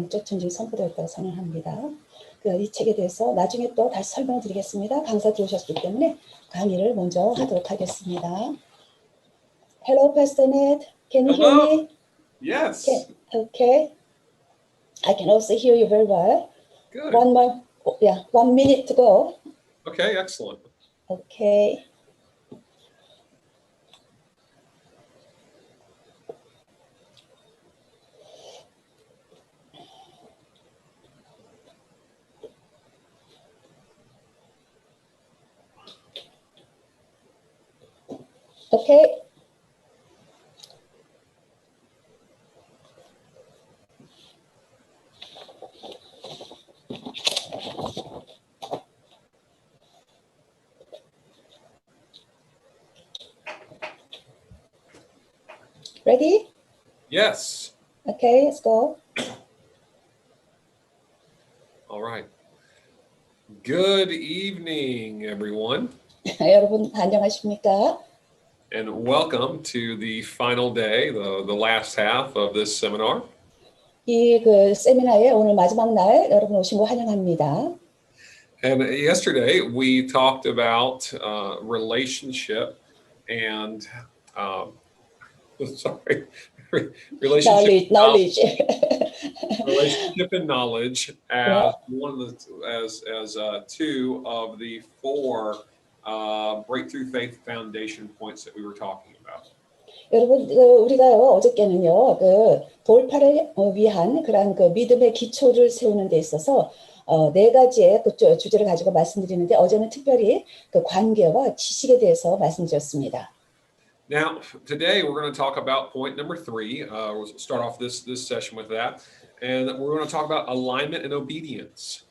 영적 전쟁이 선포되었다고 선언합니다. 이 책에 대해서 나중에 또 다시 설명을 드리겠습니다. 강사 들어오셨기 때문에 강의를 먼저 하도록 하겠습니다. Hello, Pastor Ned. Can you hear Hello. me? Yes. Okay. I can also hear you very well. Good. 1 minute to go. Okay, excellent. Okay. Okay. Ready? Yes. Okay, let's go. All right. Good evening, everyone, 여러분 안녕하십니까? and welcome to the final day, the last half of this seminar. 이 세미나의 오늘 마지막 날 여러분 오신 거 환영합니다. And yesterday we talked about relationship and sorry, relationship knowledge. relationship and knowledge as one of the two of the four breakthrough faith foundation points that we were talking about. 여러분 우리가요 어저께는요 돌파를 위한 그런 믿음의 기초를 세우는 데 있어서 네 가지의 주제를 가지고 말씀드리는데 어제는 특별히 관계와 지식에 대해서 말씀드렸습니다. Now, today we're going to talk about point number 3. We'll start off this session with that. And we're going to talk about alignment and obedience.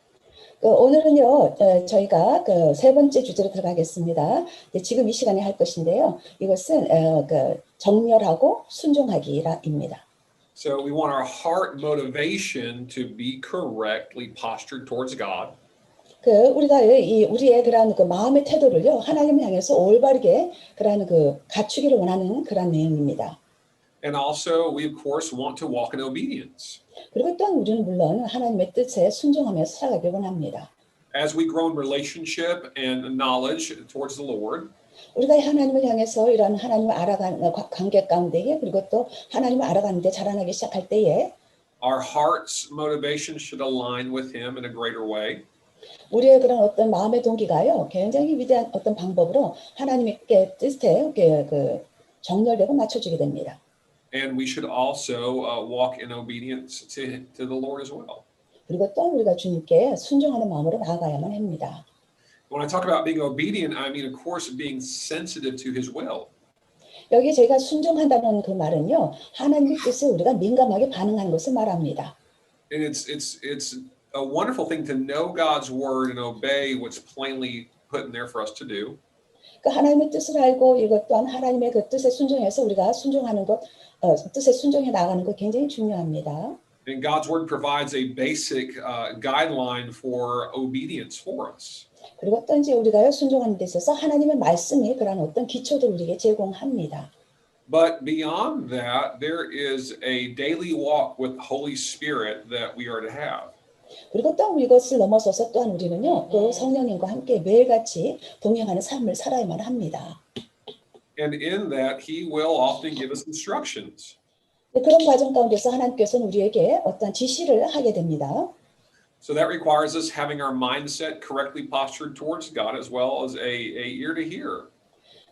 오늘은요 저희가 세 번째 주제로 들어가겠습니다. 지금 이 시간에 할 것인데요. 이것은 정렬하고 순종하기입니다. So we want our heart motivation to be correctly postured towards God. 우리가 우리의 그런 마음의 태도를요 하나님을 향해서 올바르게 그런 갖추기를 원하는 그런 내용입니다. And also we of course want to walk in obedience. 그리고 또한 우리는 물론 하나님의 뜻에 순종하면서 살아가길 원합니다. As we grow in relationship and knowledge towards the Lord, 우리가 하나님을 향해서 이런 하나님을 알아가는 관계 가운데에 그리고 또 하나님을 알아가는 데 자라나기 시작할 때에 our heart's motivation should align with Him in a greater way. 우리의 그런 어떤 마음의 동기가요 굉장히 위대한 어떤 방법으로 하나님의 뜻에 정렬되고 맞춰지게 됩니다. And we should also walk in obedience to the Lord as well. 그리고 또 우리가 주님께 순종하는 마음으로 나아가야만 합니다. When I talk about being obedient, I mean, of course, being sensitive to His will. 여기 제가 순종한다는 그 말은요, 하나님의 뜻에 우리가 민감하게 반응하는 것을 말합니다. And it's a wonderful thing to know God's word and obey what's plainly put in there for us to do. 하나님의 뜻을 알고 이것 또한 하나님의 그 뜻에 순종해서 우리가 순종하는 것, 뜻에 순종해 나가는 것 굉장히 중요합니다. And God's word provides a basic guideline for obedience for us. 그리고 또 이제 우리가 순종하는 데 있어서 하나님의 말씀이 그런 어떤 기초들을 우리에게 제공합니다. But beyond that, there is a daily walk with the Holy Spirit that we are to have. 그리고 또 이것을 넘어서서 또한 우리는요, 또 성령님과 함께 매일같이 동행하는 삶을 살아야만 합니다. And in that, He will often give us instructions. 그런 과정 가운데서 하나님께서는 우리에게 어떤 지시를 하게 됩니다. So that requires us having our mindset correctly postured towards God as well as a ear to hear.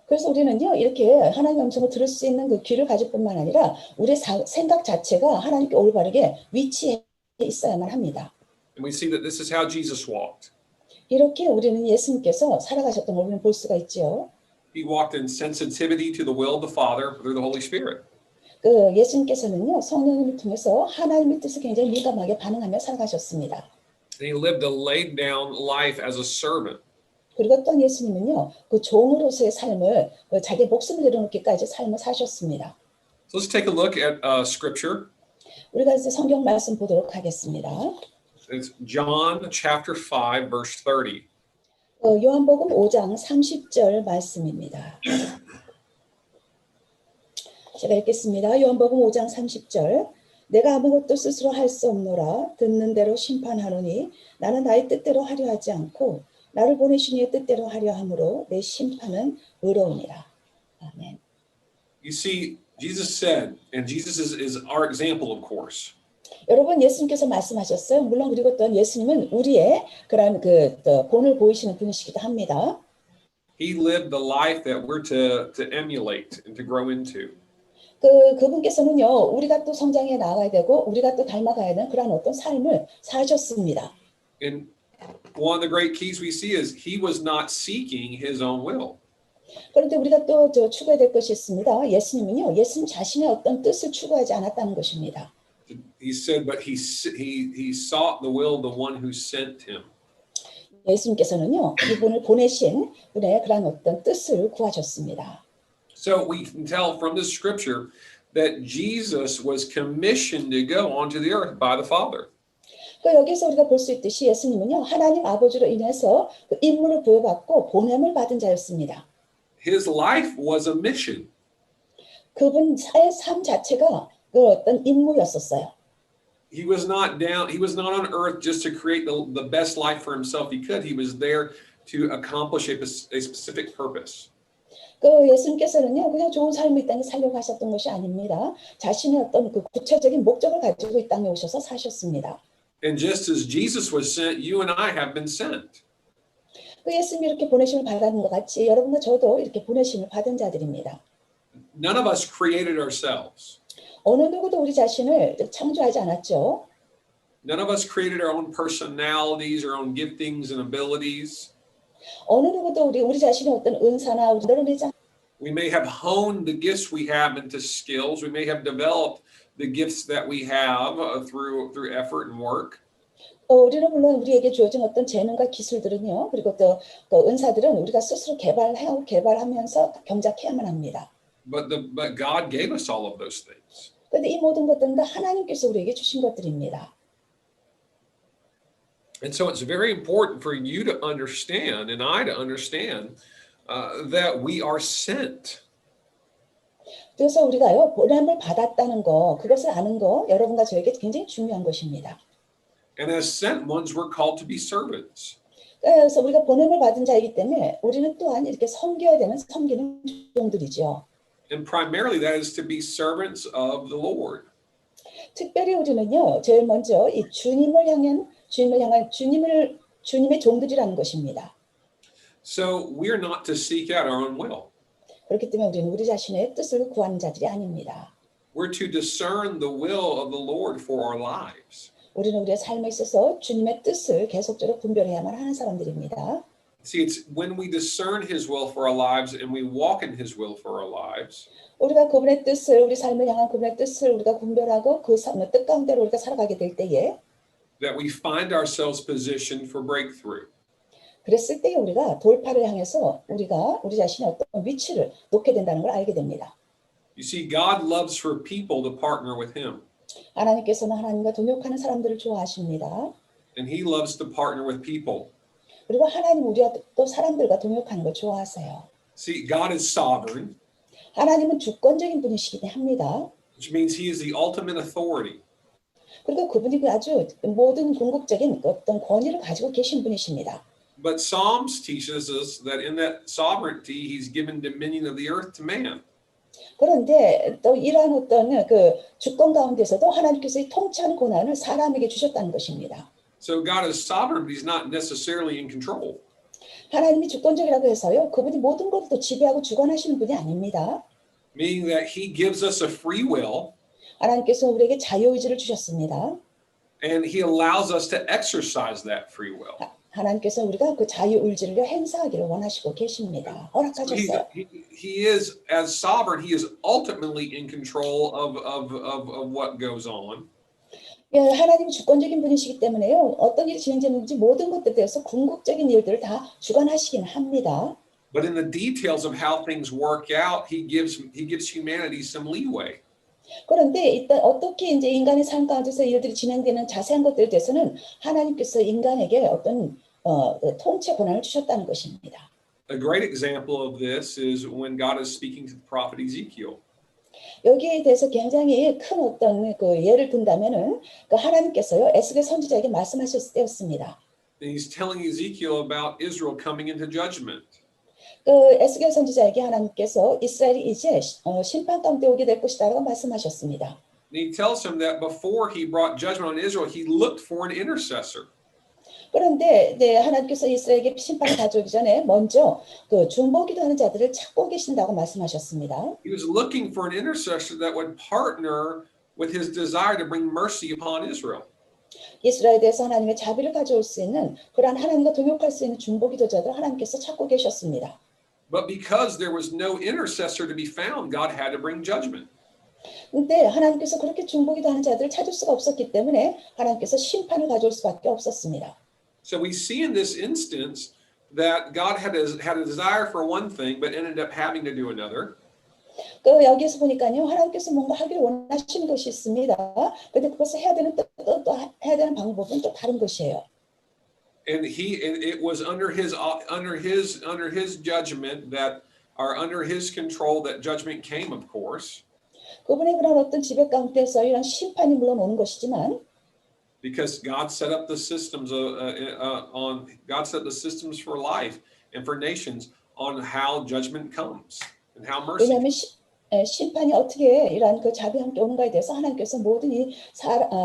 그래서 우리는요 이렇게 하나님의 음성을 들을 수 있는 그 귀를 가질 뿐만 아니라 우리의 생각 자체가 하나님께 올바르게 위치해 있어야만 합니다. And we see that this is how Jesus walked. 이렇게 우리는 예수님께서 살아가셨던 걸 우리는 볼 수가 있죠. He walked in sensitivity to the will of the Father through the Holy Spirit. 예수님께서는요 성령님을 통해서 하나님의 뜻에 굉장히 민감하게 반응하며 살아가셨습니다. And He lived a laid down life as a servant. 그리고 또 예수님은요 그 종으로서의 삶을 자기 목숨을 내려놓기까지 삶을 사셨습니다. So let's take a look at Scripture. 우리가 이제 성경 말씀 보도록 하겠습니다. It's John chapter 5 verse 30. 요한복음 5장 30절 말씀입니다. 제가 읽겠습니다. 요한복음 5장 30절. 내가 아무것도 스스로 할 수 없노라. 듣는 대로 심판하노니 나는 나의 뜻대로 하려 하지 않고 나를 보내신 이의 뜻대로 하려 함으로 내 심판은 의로우니라. 아멘. You see, Jesus said, and Jesus is our example, of course. 여러분 예수님께서 말씀하셨어요. 물론 그리고 또한 예수님은 우리의 그런 또 본을 보이시는 분이시기도 합니다. He lived the life that we're to emulate and to grow into. 그분께서는요, 우리가 또 성장해 나가야 되고, 우리가 또 닮아가야 되는 그런 어떤 삶을 사셨습니다. And one of the great keys we see is he was not seeking his own will. 그런데 우리가 또 추구해야 될 것이 있습니다. 예수님은요, 예수님 자신의 어떤 뜻을 추구하지 않았다는 것입니다. He said, but he sought the will of the one who sent him. 예수님께서는요, 이분을 보내신 분의 그런 어떤 뜻을 구하셨습니다. So we can tell from this scripture that Jesus was commissioned to go onto the earth by the Father. 여기서 우리가 볼 수 있듯이 예수님은요, 하나님 아버지로 인해서 그 임무를 부여받고 보냄을 받은 자였습니다. His life was a mission. 그분의 삶 자체가 그 어떤 임무였었어요. He was not on earth just to create the best life for himself he could. He was there to accomplish a specific purpose. 예수님께서는요, 그냥 좋은 삶을 이 땅에 살려고 하셨던 것이 아닙니다. 자신의 어떤 그 구체적인 목적을 가지고 이 땅에 오셔서 사셨습니다. And just as Jesus was sent, you and I have been sent. 예수님이 이렇게 보내심을 받은 것 같이 여러분과 저도 이렇게 보내심을 받은 자들입니다. None of us created ourselves. 어느 누구도 우리 자신을 창조하지 않았죠. None of us created our own personalities, our own giftings and abilities. 어느 누구도 우리 자신의 어떤 은사나 우리를 We may have honed the gifts we have into skills. We may have developed the gifts that we have through effort and work. 우리는 물론 우리에게 주어진 어떤 재능과 기술들은요, 그리고 또 은사들은 우리가 스스로 개발하면서 경작해야만 합니다. But God gave us all of those things. 그런데 이 모든 것들은 다 하나님께서 우리에게 주신 것들입니다. And so it's very important for you to understand, and I to understand, that we are sent. 그래서 우리가요, 보냄을 받았다는 거, 그것을 아는 거, 여러분과 저에게 굉장히 중요한 것입니다. And as sent ones, we're called to be servants. 그래서 우리가 보냄을 받은 자이기 때문에 우리는 또한 이렇게 섬겨야 되는 섬기는 종들이죠. And primarily that is to be servants of the Lord. 특별히 우리는요, 제일 먼저 이 주님을 향한 주님의 종들이라는 것입니다. So we're not to seek out our own will. 그렇기 때문에 우리는 우리 자신의 뜻을 구하는 자들이 아닙니다. We're to discern the will of the Lord for our lives. 우리는 우리의 삶에 있어서 주님의 뜻을 계속적으로 분별해야만 하는 사람들입니다. See, it's when we discern His will for our lives and we walk in His will for our lives. 우리가 그분의 뜻을, 우리 삶을 향한 그분의 뜻을 우리가 분별하고 그 뜻 가운데로 우리가 살아가게 될 때에 That we find ourselves positioned for breakthrough. 그랬을 때에 우리가 돌파를 향해서 우리가 우리 자신의 어떤 위치를 놓게 된다는 걸 알게 됩니다. You see, God loves for people to partner with Him. 하나님께서는 하나님과 동역하는 사람들을 좋아하십니다. And He loves to partner with people. 그리고 하나님 우리와 또 사람들과 동역하는 걸 좋아하세요. See, God is sovereign, 하나님은 주권적인 분이시기 합니다. which means He is the ultimate authority. 그리고 그분이 아주 모든 궁극적인 어떤 권위를 가지고 계신 분이십니다. But Psalms teaches us that in that sovereignty, He's given dominion of the earth to man. 그런데 또 이러한 어떤 그 주권 가운데서도 하나님께서 이 통치하는 권한을 사람에게 주셨다는 것입니다. So God is sovereign, but He's not necessarily in control. 하나님이 주권적이라고 해서요, 그분이 모든 것을 또 지배하고 주관하시는 분이 아닙니다. Meaning that He gives us a free will, 하나님께서 우리에게 자유의지를 주셨습니다. and He allows us to exercise that free will. 하나님께서 우리가 그 자유의지를 행사하기를 원하시고 계십니다. 허락하셨어요. He is, as sovereign, He is ultimately in control of what goes on. 예, 하나님이 주권적인 분이시기 때문에요. 어떤 일이 진행되는지 모든 것들에 대해서 궁극적인 일들을 다 주관하시긴 합니다. But in the details of how things work out, He gives humanity some leeway. 그런데 일단 어떻게 이제 인간의 삶 가운데서 일들이 진행되는 자세한 것들에 대해서는 하나님께서 인간에게 어떤 통치 권한을 주셨다는 것입니다. A great example of this is when God is speaking to the prophet Ezekiel. 여기에 대해서 굉장히 큰 어떤 그 예를 든다면은 그 하나님께서요 에스겔 선지자에게 말씀하셨을 때였습니다. And he's telling Ezekiel about Israel coming into judgment. 그 에스겔 선지자에게 하나님께서 이스라엘이 이제 심판 가운데 오게 될 것이다라고 말씀하셨습니다. And he tells him that before he brought judgment on Israel, he looked for an intercessor. 그런데 네, 하나님께서 이스라엘에게 심판을 가져오기 전에 먼저 그 중보기도하는 자들을 찾고 계신다고 말씀하셨습니다. He was looking for an intercessor that would partner with his desire to bring mercy upon Israel. 이스라엘에 대해서 하나님의 자비를 가져올 수 있는 그러한 하나님과 동역할 수 있는 중보기도자들을 하나님께서 찾고 계셨습니다. But because there was no intercessor to be found, God had to bring judgment. 근데 하나님께서 그렇게 중보기도하는 자들을 찾을 수가 없었기 때문에 하나님께서 심판을 가져올 수밖에 없었습니다. So we see in this instance that God had a desire for one thing, but ended up having to do another. 그 여기에서 보니까요 하나님께서 뭔가 하기를 원하시는 것이 있습니다. 그런데 그것을 해야 되는 또 해야 되는 방법은 또 다른 것이에요. And it was under his judgment that, or under his control, that judgment came, of course. 그분의 그런 어떤 지배 가운데서 이런 심판이 물론 오는 것이지만 Because God set up the systems God set the systems for life and for nations on how judgment comes and how mercy. 왜냐하면 심판이 어떻게 이러한 그 자비 함께 오는가에 대해서 하나님께서 모든 이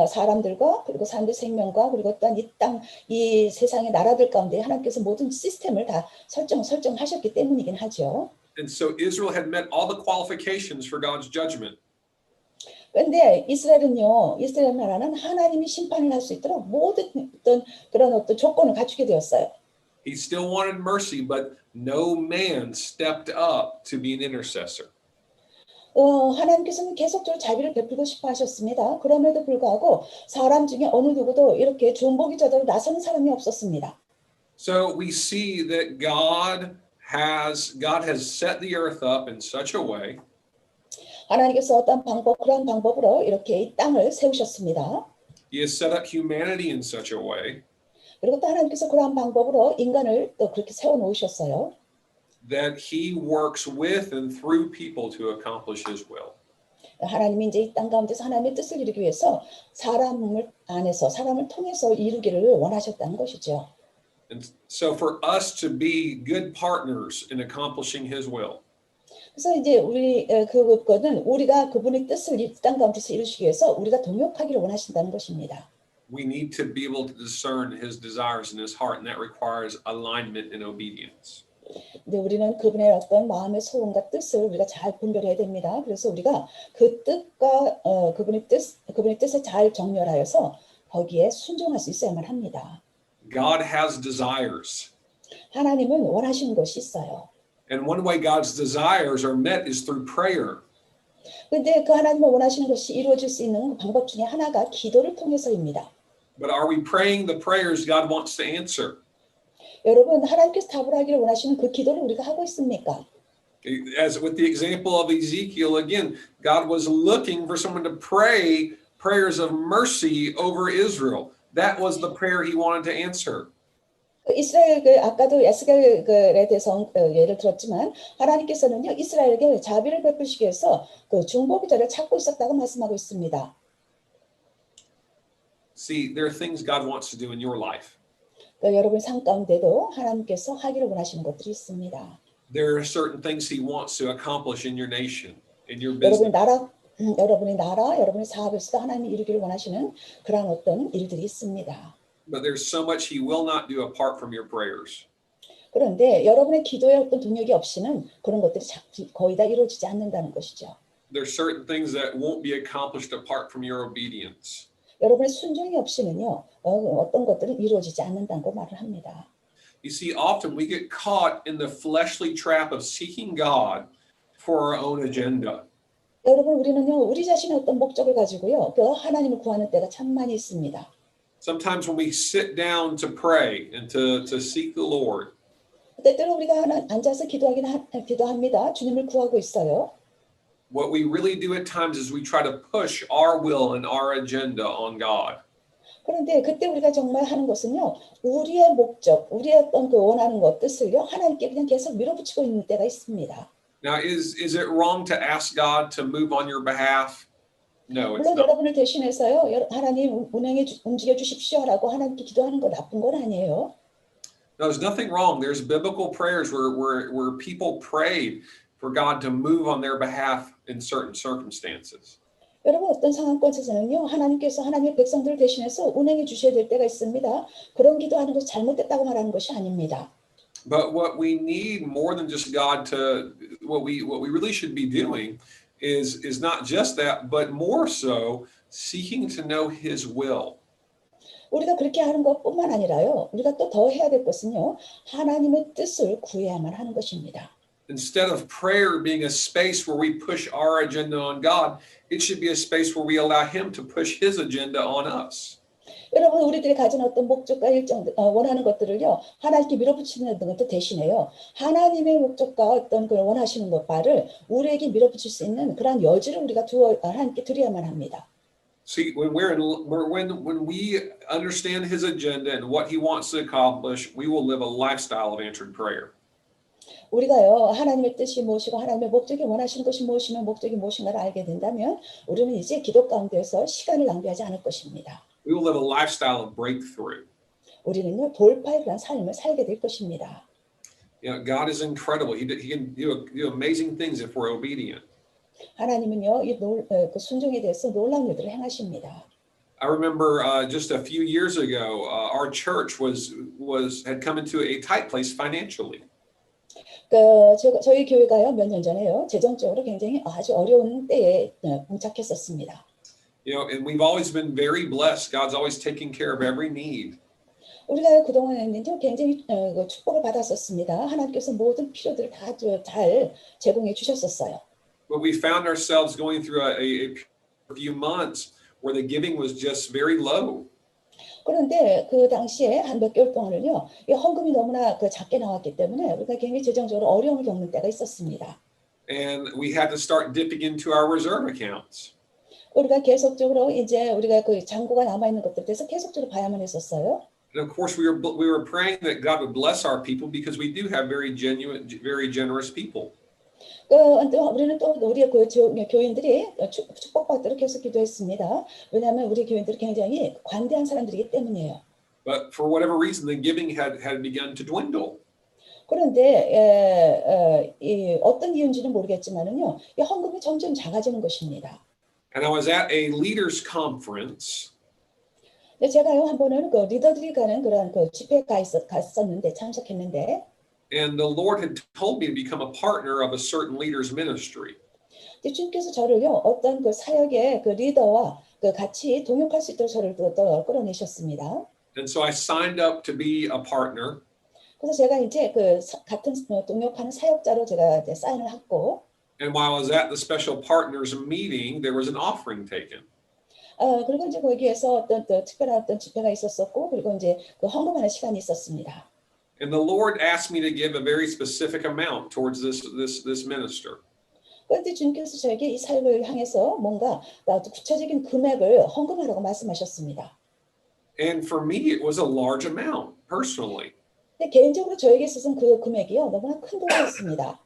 사람들과 그리고 사람들 생명과 그리고 또한 이 땅, 이 세상의 나라들 가운데 하나님께서 모든 시스템을 다 설정하셨기 때문이긴 하죠. And so Israel had met all the qualifications for God's judgment. 그런데 이스라엘 나라는 하나님이 심판을 할 수 있도록 모든 그런 어떤 조건을 갖추게 되었어요. He still wanted mercy, but no man stepped up to be an intercessor. 하나님께서는 계속적으로 자비를 베풀고 싶어 하셨습니다. 그럼에도 불구하고 사람 중에 어느 누구도 이렇게 중보기도자로 나서는 사람이 없었습니다. So we see that God has set the earth up in such a way 하나님께서 어떤 그런 방법으로 이렇게 이 땅을 세우셨습니다. He has set up humanity in such a way 그리고 또 하나님께서 그러한 방법으로 인간을 또 그렇게 세워놓으셨어요. that he works with and through people to accomplish his will. 하나님이 이제 이 땅 가운데서 하나님의 뜻을 이루기 위해서 사람을 통해서 이루기를 원하셨다는 것이죠. And so for us to be good partners in accomplishing his will, 그래서 이제 그거는 우리가 그분의 뜻을 이 땅 가운데서 이루시기 위해서 우리가 동역하기를 원하신다는 것입니다. we need to be able to discern his desires in his heart, and that requires alignment and obedience. 근데 우리는 그분의 어떤 마음의 소원과 뜻을 우리가 잘 분별해야 됩니다. 그래서 우리가 그 뜻과 그분의 뜻에 잘 정렬하여서 거기에 순종할 수 있어야만 합니다. God has desires. 하나님은 원하시는 것이 있어요. And one way God's desires are met is through prayer. 근데 그 하나님을 원하시는 것이 이루어질 수 있는 방법 중에 하나가 기도를 통해서입니다. But are we praying the prayers God wants to answer? 여러분, 하나님께서 답을 하기를 원하시는 그 기도를 우리가 하고 있습니까? As with the example of Ezekiel, again, God was looking for someone to pray prayers of mercy over Israel. That was the prayer he wanted to answer. 이스라엘 아까도 에스겔에 대해서 예를 들었지만 하나님께서는요 이스라엘에게 자비를 베푸시기 위해서 그 중보기도를 찾고 있었다고 말씀하고 있습니다. See, there are things God wants to do in your life. 여러분 삶 가운데도 하나님께서 하기를 원하시는 것들이 있습니다. There are certain things He wants to accomplish in your nation, in your business. 여러분의 나라, 여러분의 사업에서도 하나님이 이루기를 원하시는 그런 어떤 일들이 있습니다. But there's so much He will not do apart from your prayers. 그런데 여러분의 기도의 어떤 동력이 없이는 그런 것들이 거의 다 이루어지지 않는다는 것이죠. There's certain things that won't be accomplished apart from your obedience. 여러분의 순종이 없이는요 어떤 것들은 이루어지지 않는다고 말을 합니다. You see, often we get caught in the fleshly trap of seeking God for our own agenda. 여러분 우리는요 우리 자신의 어떤 목적을 가지고요 그 하나님을 구하는 때가 참 많이 있습니다. Sometimes when we sit down to pray and to seek the Lord, 때때로 우리가 앉아서 기도합니다. 주님을 구하고 있어요. what we really do at times is we try to push our will and our agenda on God. 그런데 그때 우리가 정말 하는 것은요 우리의 목적, 우리의 어떤 그 원하는 것, 뜻을요 하나님께 그냥 계속 밀어붙이고 있는 때가 있습니다. Now, is it wrong to ask God to move on your behalf? No, it's 물론 not. 여러분을 대신해서요, 하나님 움직여 주십시오라고 하나님께 기도하는 거 나쁜 건 아니에요. No, there's nothing wrong. There's biblical prayers where people prayed for God to move on their behalf in certain circumstances. 여러분 어떤 상황권에서는요, 하나님께서 하나님의 백성들을 대신해서 운행해 주셔야 될 때가 있습니다. 그런 기도하는 것이 잘못됐다고 말하는 것이 아닙니다. But what we need more than just God to what we really should be doing is not just that, but more so seeking to know His will. 우리가 그렇게 하는 것뿐만 아니라요, 우리가 또 더 해야 될 것은요, 하나님의 뜻을 구해야만 하는 것입니다. Instead of prayer being a space where we push our agenda on God, it should be a space where we allow Him to push His agenda on us. 여러분 우리들이 가진 어떤 목적과 일정 원하는 것들을요, 하나님께 밀어붙이는 것도 대신에요, 하나님의 목적과 어떤 그 원하시는 것 바를 우리에게 밀어붙일 수 있는 그런 여지를 우리가 하나님께 드려야만 합니다. See, when when we understand His agenda and what He wants to accomplish, we will live a lifestyle of answered prayer. 우리가요, 하나님의 뜻이 무엇이고 하나님의 목적이 원하시는 것이 무엇이며 목적이 무엇인가를 알게 된다면 우리는 이제 기도 가운데서 시간을 낭비하지 않을 것입니다. We will live a lifestyle of breakthrough. 우리는요, 돌파의 그런 삶을 살게 될 것입니다. You know, God is incredible. He can do amazing things if we're obedient. 하나님은요, 그 순종에 대해서 놀라운 일들을 행하십니다. I remember just a few years ago, our church had come into a tight place financially. 저희 교회가요, 몇 년 전에요, 재정적으로 굉장히 아주 어려운 때에 봉착했었습니다. You know, and we've always been very blessed. God's always taking care of every need. 우리가 그동안에는요, 굉장히 축복을 받았었습니다. 하나님께서 모든 필요들을 다 잘 제공해 주셨었어요. But we found ourselves going through a few months where the giving was just very low. 그런데 그 당시에 한 몇 개월 동안을요, 이 헌금이 너무나 작게 나왔기 때문에 우리가 굉장히 재정적으로 어려움을 겪는 때가 있었습니다. And we had to start dipping into our reserve accounts. 우리가 계속적으로 이제 우리가 그 잔고가 남아 있는 것들에 대해서 계속적으로 봐야만 했었어요. And of course, we were praying that God would bless our people because we do have very genuine, very generous people. 우리는 또 우리의 교인들이 축복받도록 계속 기도했습니다. 왜냐하면 우리 교인들이 굉장히 관대한 사람들이기 때문이에요. But for whatever reason, the giving had begun to dwindle. 그런데 어떤 이유인지는 모르겠지만은요, 이 헌금이 점점 작아지는 것입니다. And I was at a leaders conference. 제가요, 한 번은 그 리더들이 가는 그런 그 집회에 갔었는데 참석했는데. And the Lord had told me to become a partner of a certain leader's ministry. 주님께서 저를요, 어떤 그 사역의 그 리더와 같이 동역할 수 있도록 저를 또 끌어내셨습니다. And so I signed up to be a partner. 그래서 제가 이제 같은 동역하는 사역자로 제가 이제 사인을 했고. And while I was at the special partners meeting, there was an offering taken. 그리고 이제 거기에서 어떤 특별한 어떤 집회가 있었었고, 그리고 이제 그 헌금하는 시간이 있었습니다. And the Lord asked me to give a very specific amount towards this minister. 그런데 주님께서 저에게 이 사역을 향해서 뭔가 구체적인 금액을 헌금하라고 말씀하셨습니다. And for me, it was a large amount, personally. 근데 개인적으로 저에게 있어서는 그 금액이요, 너무나 큰 돈이었습니다.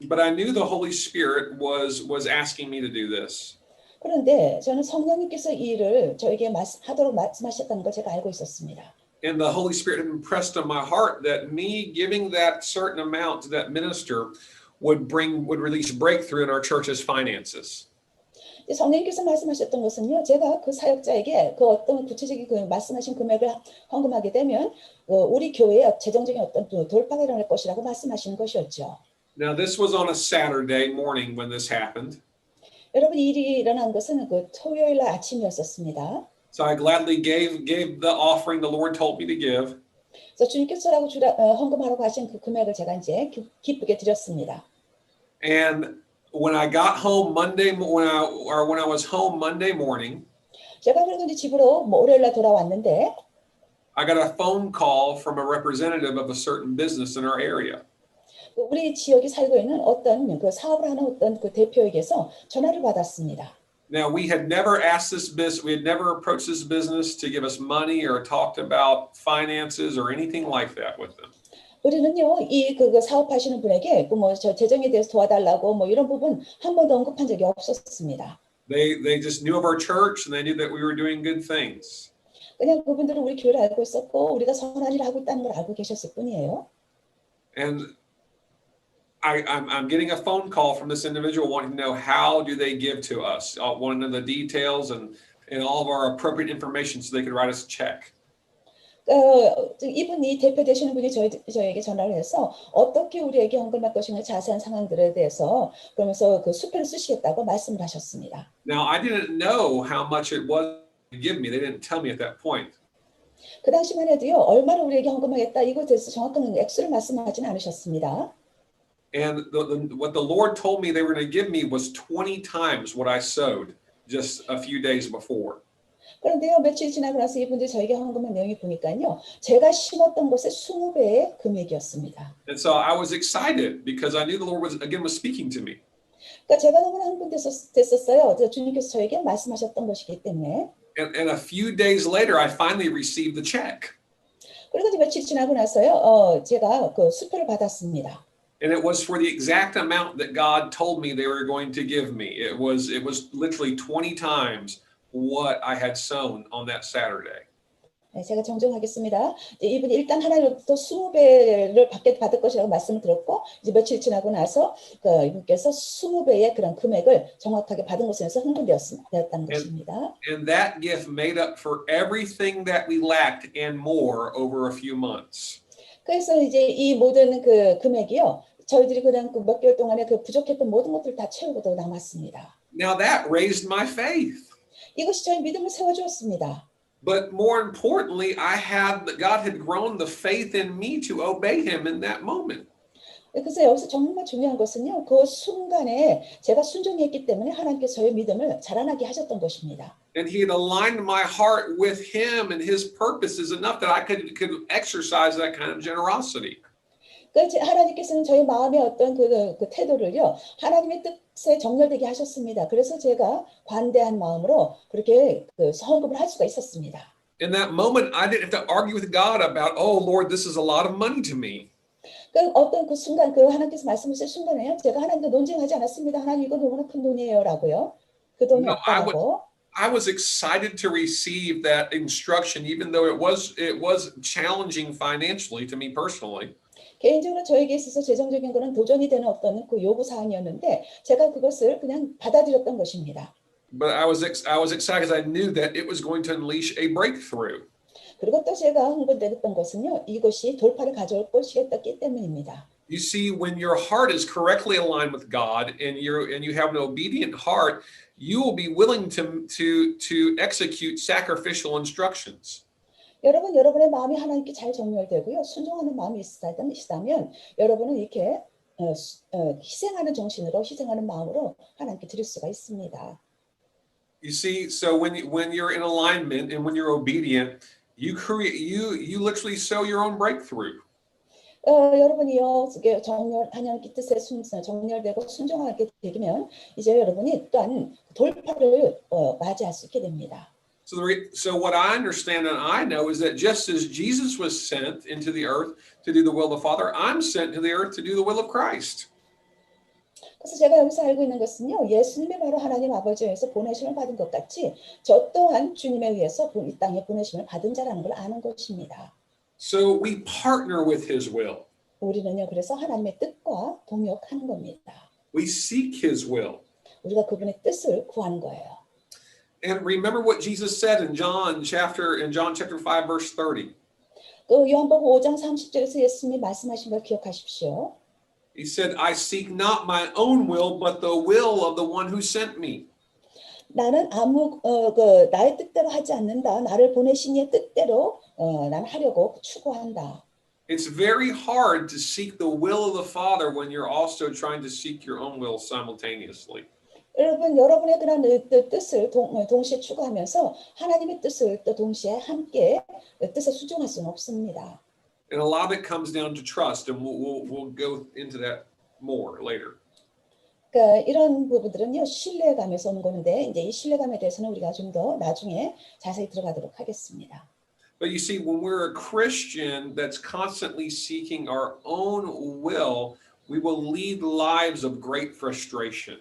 But I knew the Holy Spirit was asking me to do this. 그런데 저는 성령님께서 이 일을 저에게 하도록 말씀하셨다는 걸 제가 알고 있었습니다. And the Holy Spirit had impressed on my heart that me giving that certain amount to that minister would release breakthrough in our church's finances. 성령님께서 말씀하셨던 것은요, 제가 그 사역자에게 그 어떤 구체적인 그 말씀하신 금액을 헌금하게 되면 우리 교회의 재정적인 어떤 돌파가 일어날 것이라고 말씀하시는 것이었죠. Now this was on a Saturday morning when this happened. 여러분, 이 일이 일어난 것은 그 토요일 날 아침이었었습니다. So I gladly gave the offering the Lord told me to give. 그래서 주님께서라고 헌금하라고 하신 그 금액을 제가 이제 기쁘게 드렸습니다. And when I got home when I was home Monday morning, 제가 그리고 이제 집으로 월요일 날 돌아왔는데, I got a phone call from a representative of a certain business in our area. 우리 지역에 살고 있는 어떤 그 사업을 하는 어떤 그 대표에게서 전화를 받았습니다. Now we had never approached this business to give us money or talked about finances or anything like that with them. 우리는요, 그거 사업하시는 분에게 저 재정에 대해서 도와달라고 뭐 이런 부분 한 번도 언급한 적이 없었습니다. They just knew of our church and they knew that we were doing good things. 그냥 그분들은 우리 교회를 알고 있었고 우리가 선한 일을 하고 있다는 걸 알고 계셨을 뿐이에요. And I'm getting a phone call from this individual wanting to know how do they give to us, wanting to know the details and all of our appropriate information so they could write us a check. 이분이 대표 되시는 분이 저에게 전화를 해서 어떻게 우리에게 헌금할 것인가 자세한 상황들에 대해서 그러면서 그 수표를 쓰시겠다고 말씀을 하셨습니다. Now, I didn't know how much it was to give me. They didn't tell me at that point. 그 당시만 해도요, 얼마나 우리에게 헌금하겠다 이것에 대해서 정확한 액수를 말씀하지는 않으셨습니다. And what the Lord told me they were going to give me was 20 times what I sowed just a few days before. 그런데요, 며칠 지나고 나서 이분들이 저에게 헌금한 내용이 보니까요, 제가 심었던 곳의 20배의 금액이었습니다. And so I was excited because I knew the Lord was speaking to me. 그러니까 제가 너무나 흥분됐었어요. 주님께서 저에게 말씀하셨던 것이기 때문에. And a few days later, I finally received the check. 그리고 이제 며칠 지나고 나서요, 제가 그 수표를 받았습니다. And it was for the exact amount that God told me they were going to give me. It was literally 20 times what I had sown on that Saturday. 네, 제가 정정하겠습니다. 이분이 일단 하나님으로부터 20배를 받을 것이라고 말씀을 들었고 이제 며칠 지나고 나서 이분께서 20배의 그런 금액을 정확하게 받은 것에 대해서 흥분되었다는 것입니다. And that gift made up for everything that we lacked and more over a few months. 그래서 이제 이 모든 그 금액이요. 저희들이 그냥 몇 개월 동안에 그 부족했던 모든 것들을 다 채우고도 남았습니다. Now that raised my faith. 이것이 저희 믿음을 세워주었습니다. But more importantly, God had grown the faith in me to obey him in that moment. 그래서 여기서 정말 중요한 것은요. 그 순간에 제가 순종했기 때문에 하나님께서 저의 믿음을 자라나게 하셨던 것입니다. And he had aligned my heart with him and his purposes enough that I could exercise that kind of generosity. 그러니까 하나님께서는 저희 마음의 어떤 그 태도를요. 하나님의 뜻에 정렬되게 하셨습니다. 그래서 제가 관대한 마음으로 그렇게 헌금을 할 수가 있었습니다. In that moment, I didn't have to argue with God about, oh, Lord, this is a lot of money to me. 어떤 그 순간, 하나님께서 말씀하신 순간에요. 제가 하나님과 논쟁하지 않았습니다. 하나님 이거 너무나 큰 돈이에요라고요. 그 돈이 없다고. I was excited to receive that instruction, even though it was challenging financially to me personally. 개인적으로 저에게 있어서 재정적인 거는 도전이 되는 어떤 그 요구 사항이었는데 제가 그것을 그냥 받아들였던 것입니다. But I was excited because I knew that it was going to unleash a breakthrough. 그리고 또 제가 흥분됐던 것은요, 이것이 돌파를 가져올 것이었기 때문입니다. You see, when your heart is correctly aligned with God and you have an obedient heart, you will be willing to execute sacrificial instructions. 여러분의 마음이 하나님께 잘 정렬되고요, 순종하는 마음이 있다면 여러분은 이렇게 희생하는 정신으로, 희생하는 마음으로 하나님께 드릴 수가 있습니다. You see, so when you're in alignment and when you're obedient, you literally sow your own breakthrough. 여러분이요, 하나님의 뜻에 정렬되고 순종하게 되면 이제 여러분이 또한 돌파를 맞이할 수 있게 됩니다. So what I understand and I know is that just as Jesus was sent into the earth to do the will of the Father, I'm sent to the earth to do the will of Christ. 그래서 제가 여기서 알고 있는 것은요, 예수님이 바로 하나님 아버지에서 보내심을 받은 것 같이 저 또한 주님에 의해서 이 땅에 보내심을 받은 자라는 걸 아는 것입니다. So we partner with His will. 우리는요, 그래서 하나님의 뜻과 동역하는 겁니다. We seek His will. 우리가 그분의 뜻을 구하는 거예요. And remember what Jesus said in John chapter 5 verse 30. 또 요한복음 5장 30절에서 예수님이 말씀하신 걸 기억하십시오. He said, I seek not my own will, but the will of the one who sent me. 나는 나의 뜻대로 하지 않는다. 나를 보내신 이의 뜻대로 난 하려고 추구한다. It's very hard to seek the will of the Father when you're also trying to seek your own will simultaneously. 여러분의 그런 뜻을 동시에 추구하면서 하나님의 뜻을 또 동시에 함께 뜻에 순종할 수는 없습니다. And a lot of it comes down to trust, and we'll go into that more later. 그러니까 이런 부분들은요, 신뢰감에서 오는 건데 이제 이 신뢰감에 대해서는 우리가 좀 더 나중에 자세히 들어가도록 하겠습니다. But you see, when we're a Christian that's constantly seeking our own will, we will lead lives of great frustration.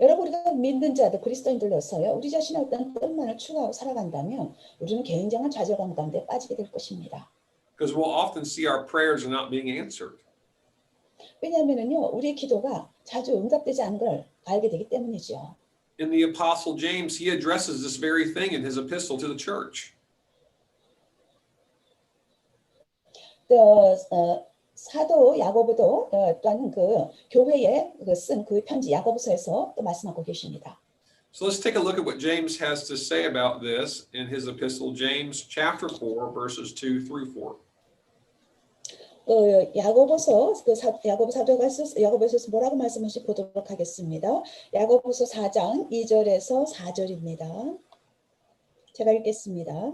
여러분, 우리가 믿는 자들, 그리스도인들로서요, 우리 자신의 어떤 뜻만을 추구하고 살아간다면 우리는 굉장한 좌절감 가운데 빠지게 될 것입니다. Because we'll often see our prayers are not being answered. 왜냐하면요, 우리의 기도가 자주 응답되지 않은 걸 알게 되기 때문이죠. In the Apostle James, he addresses this very thing in his epistle to the church. 사도 야고보도 또한 그 교회에 쓴 그 편지 야고보서에서 또 말씀하고 계십니다. So let's take a look at what James has to say about this in his epistle, James chapter 4, verses 2 through 4. 야고보서 야고보 사도가 야고보서에서 뭐라고 말씀하실지 보도록 하겠습니다. 야고보서 4장 2절에서 4절입니다. 제가 읽겠습니다.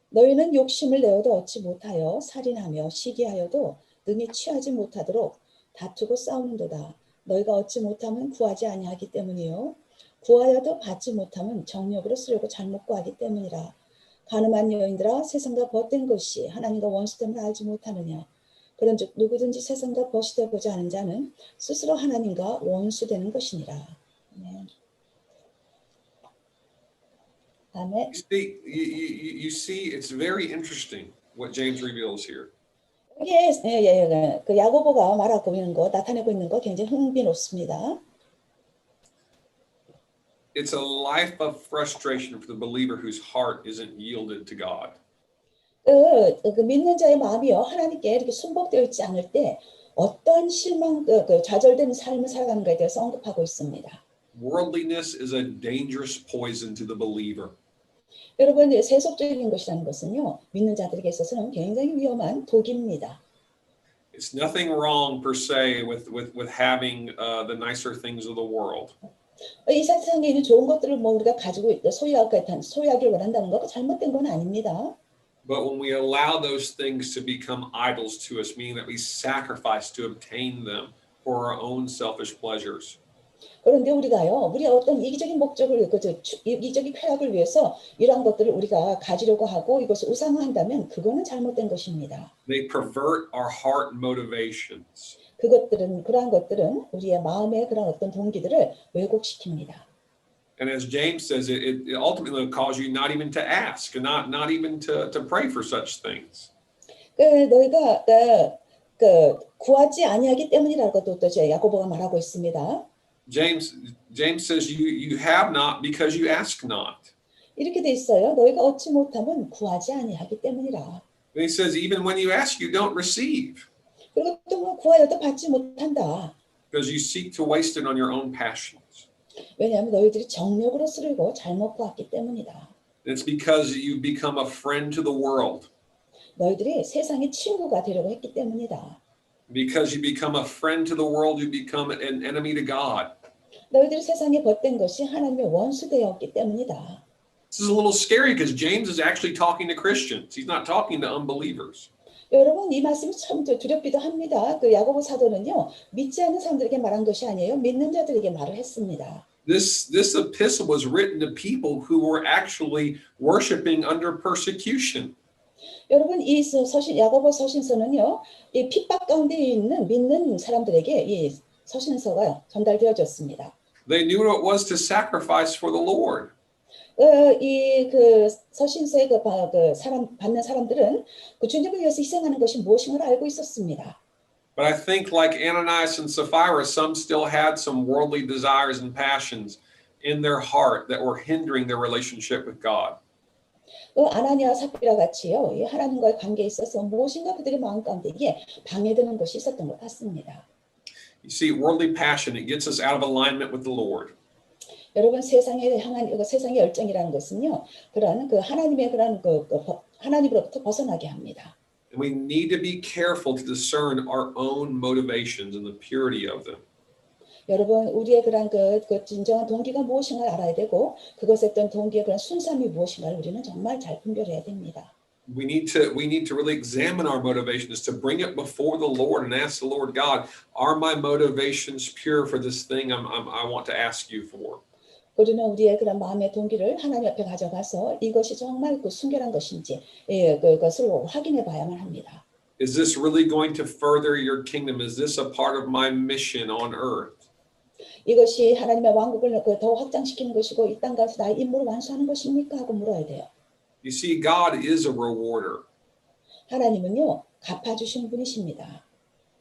너희는 욕심을 내어도 얻지 못하여 살인하며 시기하여도 능히 취하지 못하도록 다투고 싸우는도다. 너희가 얻지 못하면 구하지 아니하기 때문이요. 구하여도 받지 못하면 정욕으로 쓰려고 잘못 구하기 때문이라. 가늠한 여인들아, 세상과 벗된 것이 하나님과 원수됨을 알지 못하느냐. 그런즉 누구든지 세상과 벗이 되고자 하는 자는 스스로 하나님과 원수되는 것이니라. 아멘. 아멘. You see, it's very interesting what James reveals here. 여기에 그 야고보가 말하고 있는 거, 나타내고 있는 거 굉장히 흥미롭습니다. It's a life of frustration for the believer whose heart isn't yielded to God. 그 믿는 자의 마음이요, 하나님께 이렇게 순복되어 있지 않을 때 어떠한 실망, 좌절되는 삶을 살아가는가에 대해서 언급하고 있습니다. Worldliness is a dangerous poison to the believer. 여러분, 세속적인 것이라는 것은요, 믿는 자들에게 있어서는 굉장히 위험한 독입니다. It's nothing wrong per se with having the nicer things of the world. 이 세상에 있는 좋은 것들을 뭐 우리가 가지고 소유하길 원한다는 거 잘못된 건 아닙니다. But when we allow those things to become idols to us, meaning that we sacrifice to obtain them for our own selfish pleasures. 그런데 우리가요, 우리의 어떤 이기적인 목적을, 이기적인 쾌락을 위해서 이러한 것들을 우리가 가지려고 하고 이것을 우상화한다면 그거는 잘못된 것입니다. They pervert our heart motivations. 그러한 것들은 우리의 마음의 그런 어떤 동기들을 왜곡시킵니다. And as James says, it ultimately will cause you not even to ask, and not even to pray for such things. 너희가 구하지 아니하기 때문이라고 또 야고보가 말하고 있습니다. James says you have not because you ask not. 이렇게 돼 있어요. 너희가 얻지 못하면 구하지 아니하기 때문이라. And he says even when you ask, you don't receive. 그리고 또 구하여도 받지 못한다. Because you seek to waste it on your own passions. 왜냐하면 너희들이 정욕으로 쓰려고 잘못 구했기 때문이다. It's because you become a friend to the world. 너희들이 세상의 친구가 되려고 했기 때문이다. Because you become a friend to the world, you become an enemy to God. 너희들이 세상에 벗된 것이 하나님의 원수되었기 때문이다. This is a little scary because James is actually talking to Christians. He's not talking to unbelievers. 여러분, 이 말씀이 참 두렵기도 합니다. 그 야고보 사도는요, 믿지 않는 사람들에게 말한 것이 아니에요. 믿는 자들에게 말을 했습니다. This epistle was written to people who were actually worshiping under persecution. 여러분, 이 야고보 서신서는요, 이 핍박 가운데 있는 믿는 사람들에게 이 서신서가 전달되어졌습니다. They knew what it was to sacrifice for the Lord. 이 서신서의 받는 사람들은 그 주님을 위해서 희생하는 것이 무엇인 걸 알고 있었습니다. But I think like Ananias and Sapphira, some still had some worldly desires and passions in their heart that were hindering their relationship with God. 아나니아 삽비라 같이요, 이 하나님과의 관계에 있어서 무엇인가 그들의 마음 가운데 이게 방해되는 것이 있었던 것 같습니다. You see, worldly passion, it gets us out of alignment with the Lord. 여러분, 세상의 열정이라는 것은요, 그런 하나님의 하나님으로부터 벗어나게 합니다. And we need to be careful to discern our own motivations and the purity of them. 여러분, 우리의 그런 진정한 동기가 무엇인가를 알아야 되고 그것의 어떤 동기의 그런 순수함이 무엇인가를 우리는 정말 잘 분별해야 됩니다. We need to really examine our motivations, to bring it before the Lord and ask the Lord God, are my motivations pure for this thing I want to ask you for? 우리는 우리의 그런 마음의 동기를 하나님 앞에 가져가서 이것이 정말 그 순결한 것인지 그것을 확인해 봐야만 합니다. Is this really going to further your kingdom? Is this a part of my mission on earth? 이것이 하나님의 왕국을 더 확장시키는 것이고 이 땅 가서 나의 임무를 완수하는 것입니까? 하고 물어야 돼요. You see, God is a rewarder. 하나님은요, 갚아주시는 분이십니다.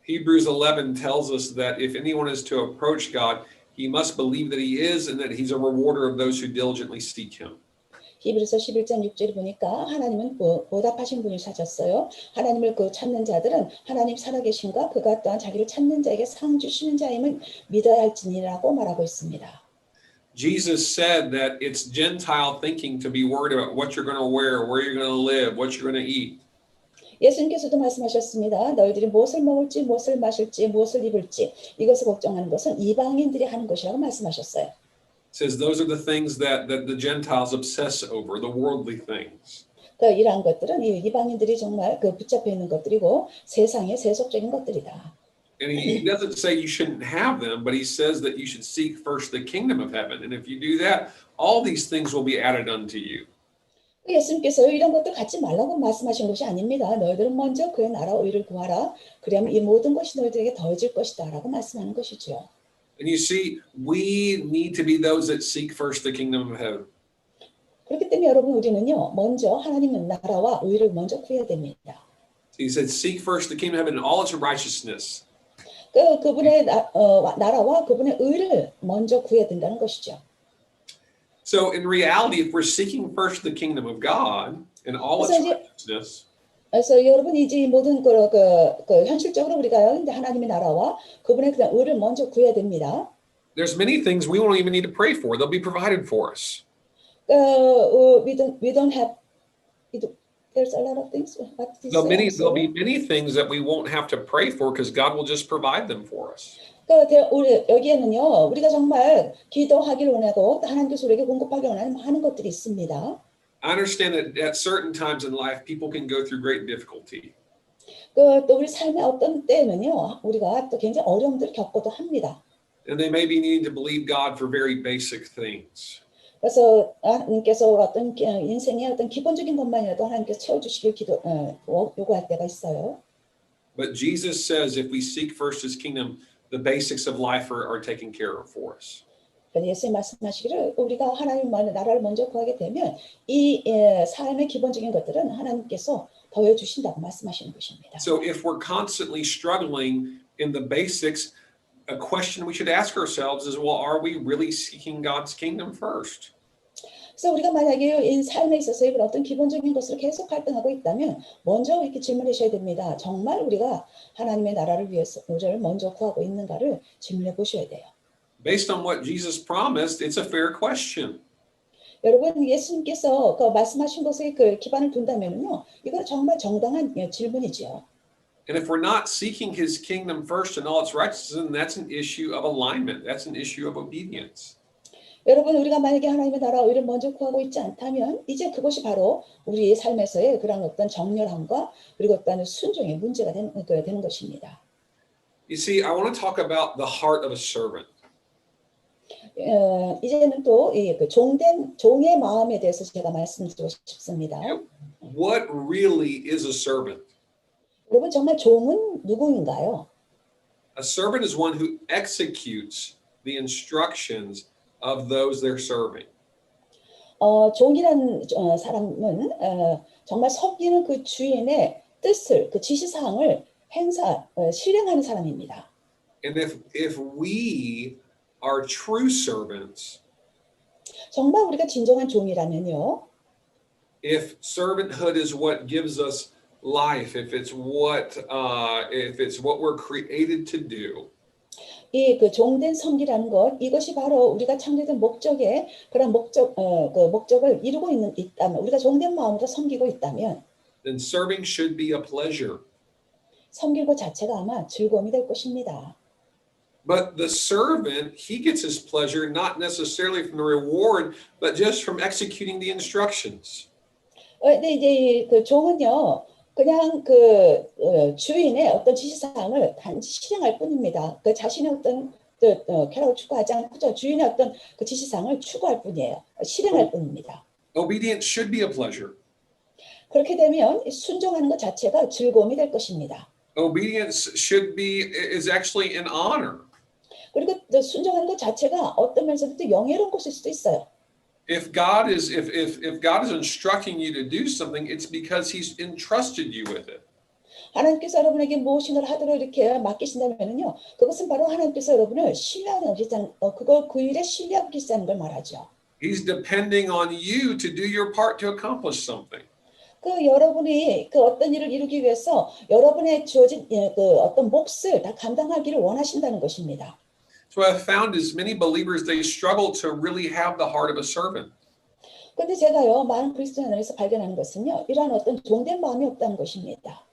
Hebrews 11 tells us that if anyone is to approach God, he must believe that he is and that he's a rewarder of those who diligently seek him. 히브리서 11장 6절을 보니까 하나님은 보답하신 분을 찾았어요. 하나님을 찾는 자들은 하나님 살아계신가 그가 또한 자기를 찾는 자에게 상 주시는 자임을 믿어야 할지니라고 말하고 있습니다. Jesus said that it's Gentile thinking to be worried about what you're going to wear, where you're going to live, what you're going to eat. 예수님께서도 말씀하셨습니다. 너희들이 무엇을 먹을지, 무엇을 마실지, 무엇을 입을지 이것을 걱정하는 것은 이방인들이 하는 것이라고 말씀하셨어요. It says those are the things that the Gentiles obsess over, the worldly things. 이러한 것들은 이방인들이 정말 붙잡혀 있는 것들이고 세상의 세속적인 것들이다. And he doesn't say you shouldn't have them, but he says that you should seek first the kingdom of heaven. And if you do that, all these things will be added unto you. 예수님께서 이런 것들 갖지 말라고 말씀하신 것이 아닙니다. 너희들은 먼저 그의 나라와 의를 구하라. 그러면 이 모든 것이 너희들에게 더해질 것이다 라고 말씀하는 것이죠. And you see, we need to be those that seek first the kingdom of heaven. 그렇기 때문에 여러분 우리는요. 먼저 하나님의 나라와 의를 먼저 구해야 됩니다. So he said, seek first the kingdom of heaven and all its righteousness. 그분의 나라와 그분의 의를 먼저 구해야 된다는 것이죠. So in reality, if we're seeking first the kingdom of God and all its righteousness, 그래서 여러분 이제 이 모든 현실적으로 우리가요, 이제 하나님의 나라와 그분의 그냥 의를 먼저 구해야 됩니다. there's many things we won't even need to pray for. They'll be provided for us. We don't have. There's a lot of things. There'll be many things that we won't have to pray for because God will just provide them for us. 우리 여기에는요, 우리가 정말 기도하기를 원하고 하나님께서 우리에게 공급하기 원하는 많은 것들이 있습니다. I understand that at certain times in life, people can go through great difficulty. 또 우리 삶의 어떤 때는요, 우리가 또 굉장히 어려움들을 겪고도 합니다. And they may be needing to believe God for very basic things. 그래서 하나님께서 어떤 인생의 어떤 기본적인 것만이라도 하나님께서 채워주시길 요구할 때가 있어요. But Jesus says if we seek first His kingdom, the basics of life are taken care of for us. 예수님 말씀하시기를 우리가 하나님 나라를 먼저 구하게 되면 이 삶의 기본적인 것들은 하나님께서 더해 주신다고 말씀하시는 것입니다. So if we're constantly struggling in the basics, a question we should ask ourselves is, well, are we really seeking God's kingdom first? 그래서 우리가 만약에 이 삶에 있어서 이런 어떤 기본적인 것을 계속 갈등하고 있다면 먼저 이렇게 질문하셔야 됩니다. 정말 우리가 하나님의 나라를 위해서 우리를 먼저 구하고 있는가를 질문해 보셔야 돼요. Based on what Jesus promised, it's a fair question. 여러분 예수님께서 말씀하신 것에 기반을 둔다면요, 이건 정말 정당한 질문이지요. And if we're not seeking His kingdom first and all its righteousness, then that's an issue of alignment. That's an issue of obedience. 여러분 우리가 만약에 하나님의 나라와 의를 먼저 구하고 있지 않다면 이제 그것이 바로 우리의 삶에서의 그런 어떤 정렬함과 그리고 어떤 순종의 문제가 되는 것입니다. You see, I want to talk about the heart of a servant. 이제는 또 종된 종의 마음에 대해서 제가 말씀드리고 싶습니다. What really is a servant? 여러분 정말 종은 누구인가요? A servant is one who executes the instructions of those they're serving. 종이라는 사람은 정말 섬기는 그 주인의 뜻을, 그 지시사항을 실행하는 사람입니다. And if we are true servants, 정말 우리가 진정한 종이라면요. if servanthood is what gives us life, if it's what we're created to do, 이 종된 섬기라는 것, 이것이 바로 우리가 창조된 목적의 그런 목적을 이루고 있다면, 우리가 종된 마음으로 섬기고 있다면, then serving should be a pleasure. 섬길 것 자체가 아마 즐거움이 될 것입니다. But the servant, he gets his pleasure not necessarily from the reward, but just from executing the instructions. 근데 이제 그 종은요, 그냥 주인의 어떤 지시사항을 단지 실행할 뿐입니다. 그 자신의 어떤 쾌락을 추구하지 않고 주인의 어떤 그 지시사항을 추구할 뿐이에요. 실행할 뿐입니다. Obedience should be a pleasure. 그렇게 되면 순종하는 것 자체가 즐거움이 될 것입니다. Obedience is actually an honor. 그리고 순종하는 것 자체가 어떤 면에서도 또 영예로운 것일 수도 있어요. If God is instructing you to do something, it's because He's entrusted you with it. 하나님께서 여러분에게 무엇인가를 하도록 이렇게 맡기신다면요, 그것은 바로 하나님께서 여러분을 신뢰하는 그걸 그 일에 신뢰하고 계시다는 걸 말하죠. He's depending on you to do your part to accomplish something. 그 여러분이 그 어떤 일을 이루기 위해서 여러분의 주어진 그 어떤 몫을 다 감당하기를 원하신다는 것입니다. So what I've found is many believers, they struggle to really have the heart of a servant. 그런데 제가요, 많은 그리스도인 안에서 발견하는 것은요, 이러한 어떤 종된 마음이 없다는 것입니다.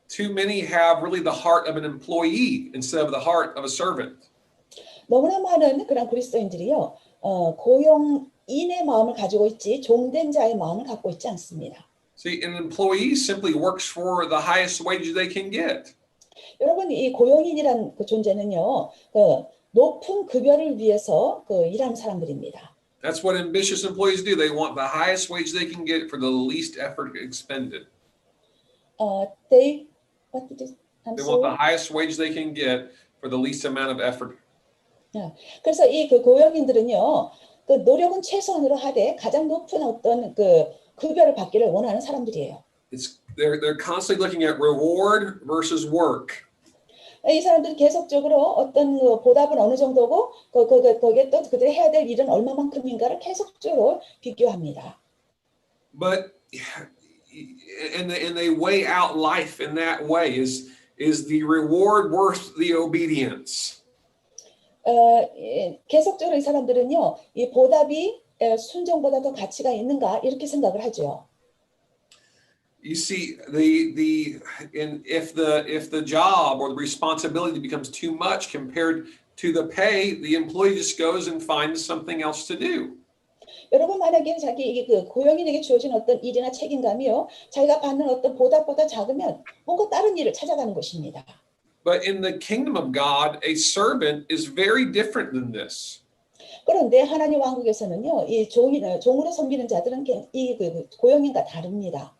Too many have really the heart of an employee instead of the heart of a servant. 너무나 많은 그런 그리스도인들이요, 고용인의 마음을 가지고 있지 종된 자의 마음을 갖고 있지 않습니다. See, an employee simply works for the highest wage they can get. 여러분, 이 고용인이란 그 존재는요, 높은 급여를 위해서 일하는 사람들입니다. That's what ambitious employees do. They want the highest wage they can get for the least effort expended. They want the highest wage they can get for the least amount of effort. 그래서 이 그 고용인들은요, 그 노력은 최소한으로 하되 가장 높은 어떤 그 급여를 받기를 원하는 사람들이에요. They're constantly looking at reward versus work. 이 사람들은 계속적으로 어떤 보답은 어느 정도고 거기에 또 그들이 해야 될 일은 얼마만큼인가를 계속적으로 비교합니다. But and they weigh out life in that way. Is the reward worth the obedience? 계속적으로 이 사람들은요, 이 보답이 순종보다 더 가치가 있는가 이렇게 생각을 하죠. You see, if the job or the responsibility becomes too much compared to the pay, the employee just goes and finds something else to do. 여러분, 만약에 자기 그 고용인에게 주어진 어떤 일이나 책임감이요, 자기가 받는 어떤 보답보다 작으면 뭔가 다른 일을 찾아가는 것입니다. But in the kingdom of God, a servant is very different than this. 그런데 하나님 왕국에서는요, 이 종으로 섬기는 자들은 이 고용인과 다릅니다.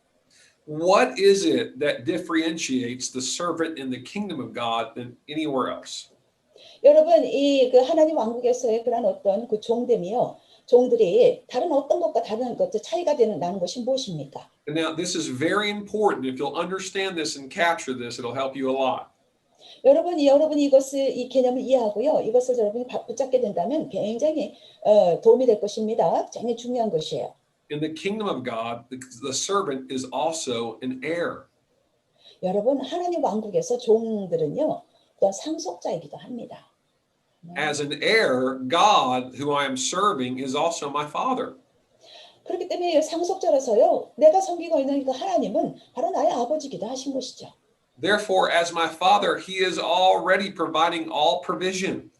What is it that differentiates the servant in the kingdom of God than anywhere else? 여러분, 이 그 하나님 왕국에서의 그런 어떤 그 종됨이요, 종들이 다른 어떤 것과 다른 것 차이가 나는 것이 무엇입니까? And now this is very important. If you'll understand this and capture this, it'll help you a lot. 여러분이 이 개념을 이해하고요, 이것을 여러분이 붙잡게 된다면 굉장히 도움이 될 것입니다. 굉장히 중요한 것이에요. In the kingdom of God, the servant is also an heir. 여러분, 하나님 왕국에서 종들은요, 또 상속자이기도 합니다. As an heir, God, who I am serving, is also my father. 그렇기 때문에 상속자라서요, 내가 섬기고 있는 그 하나님은 바로 나의 아버지기도 하신 것이죠. Therefore, as my father, he is already providing all provision.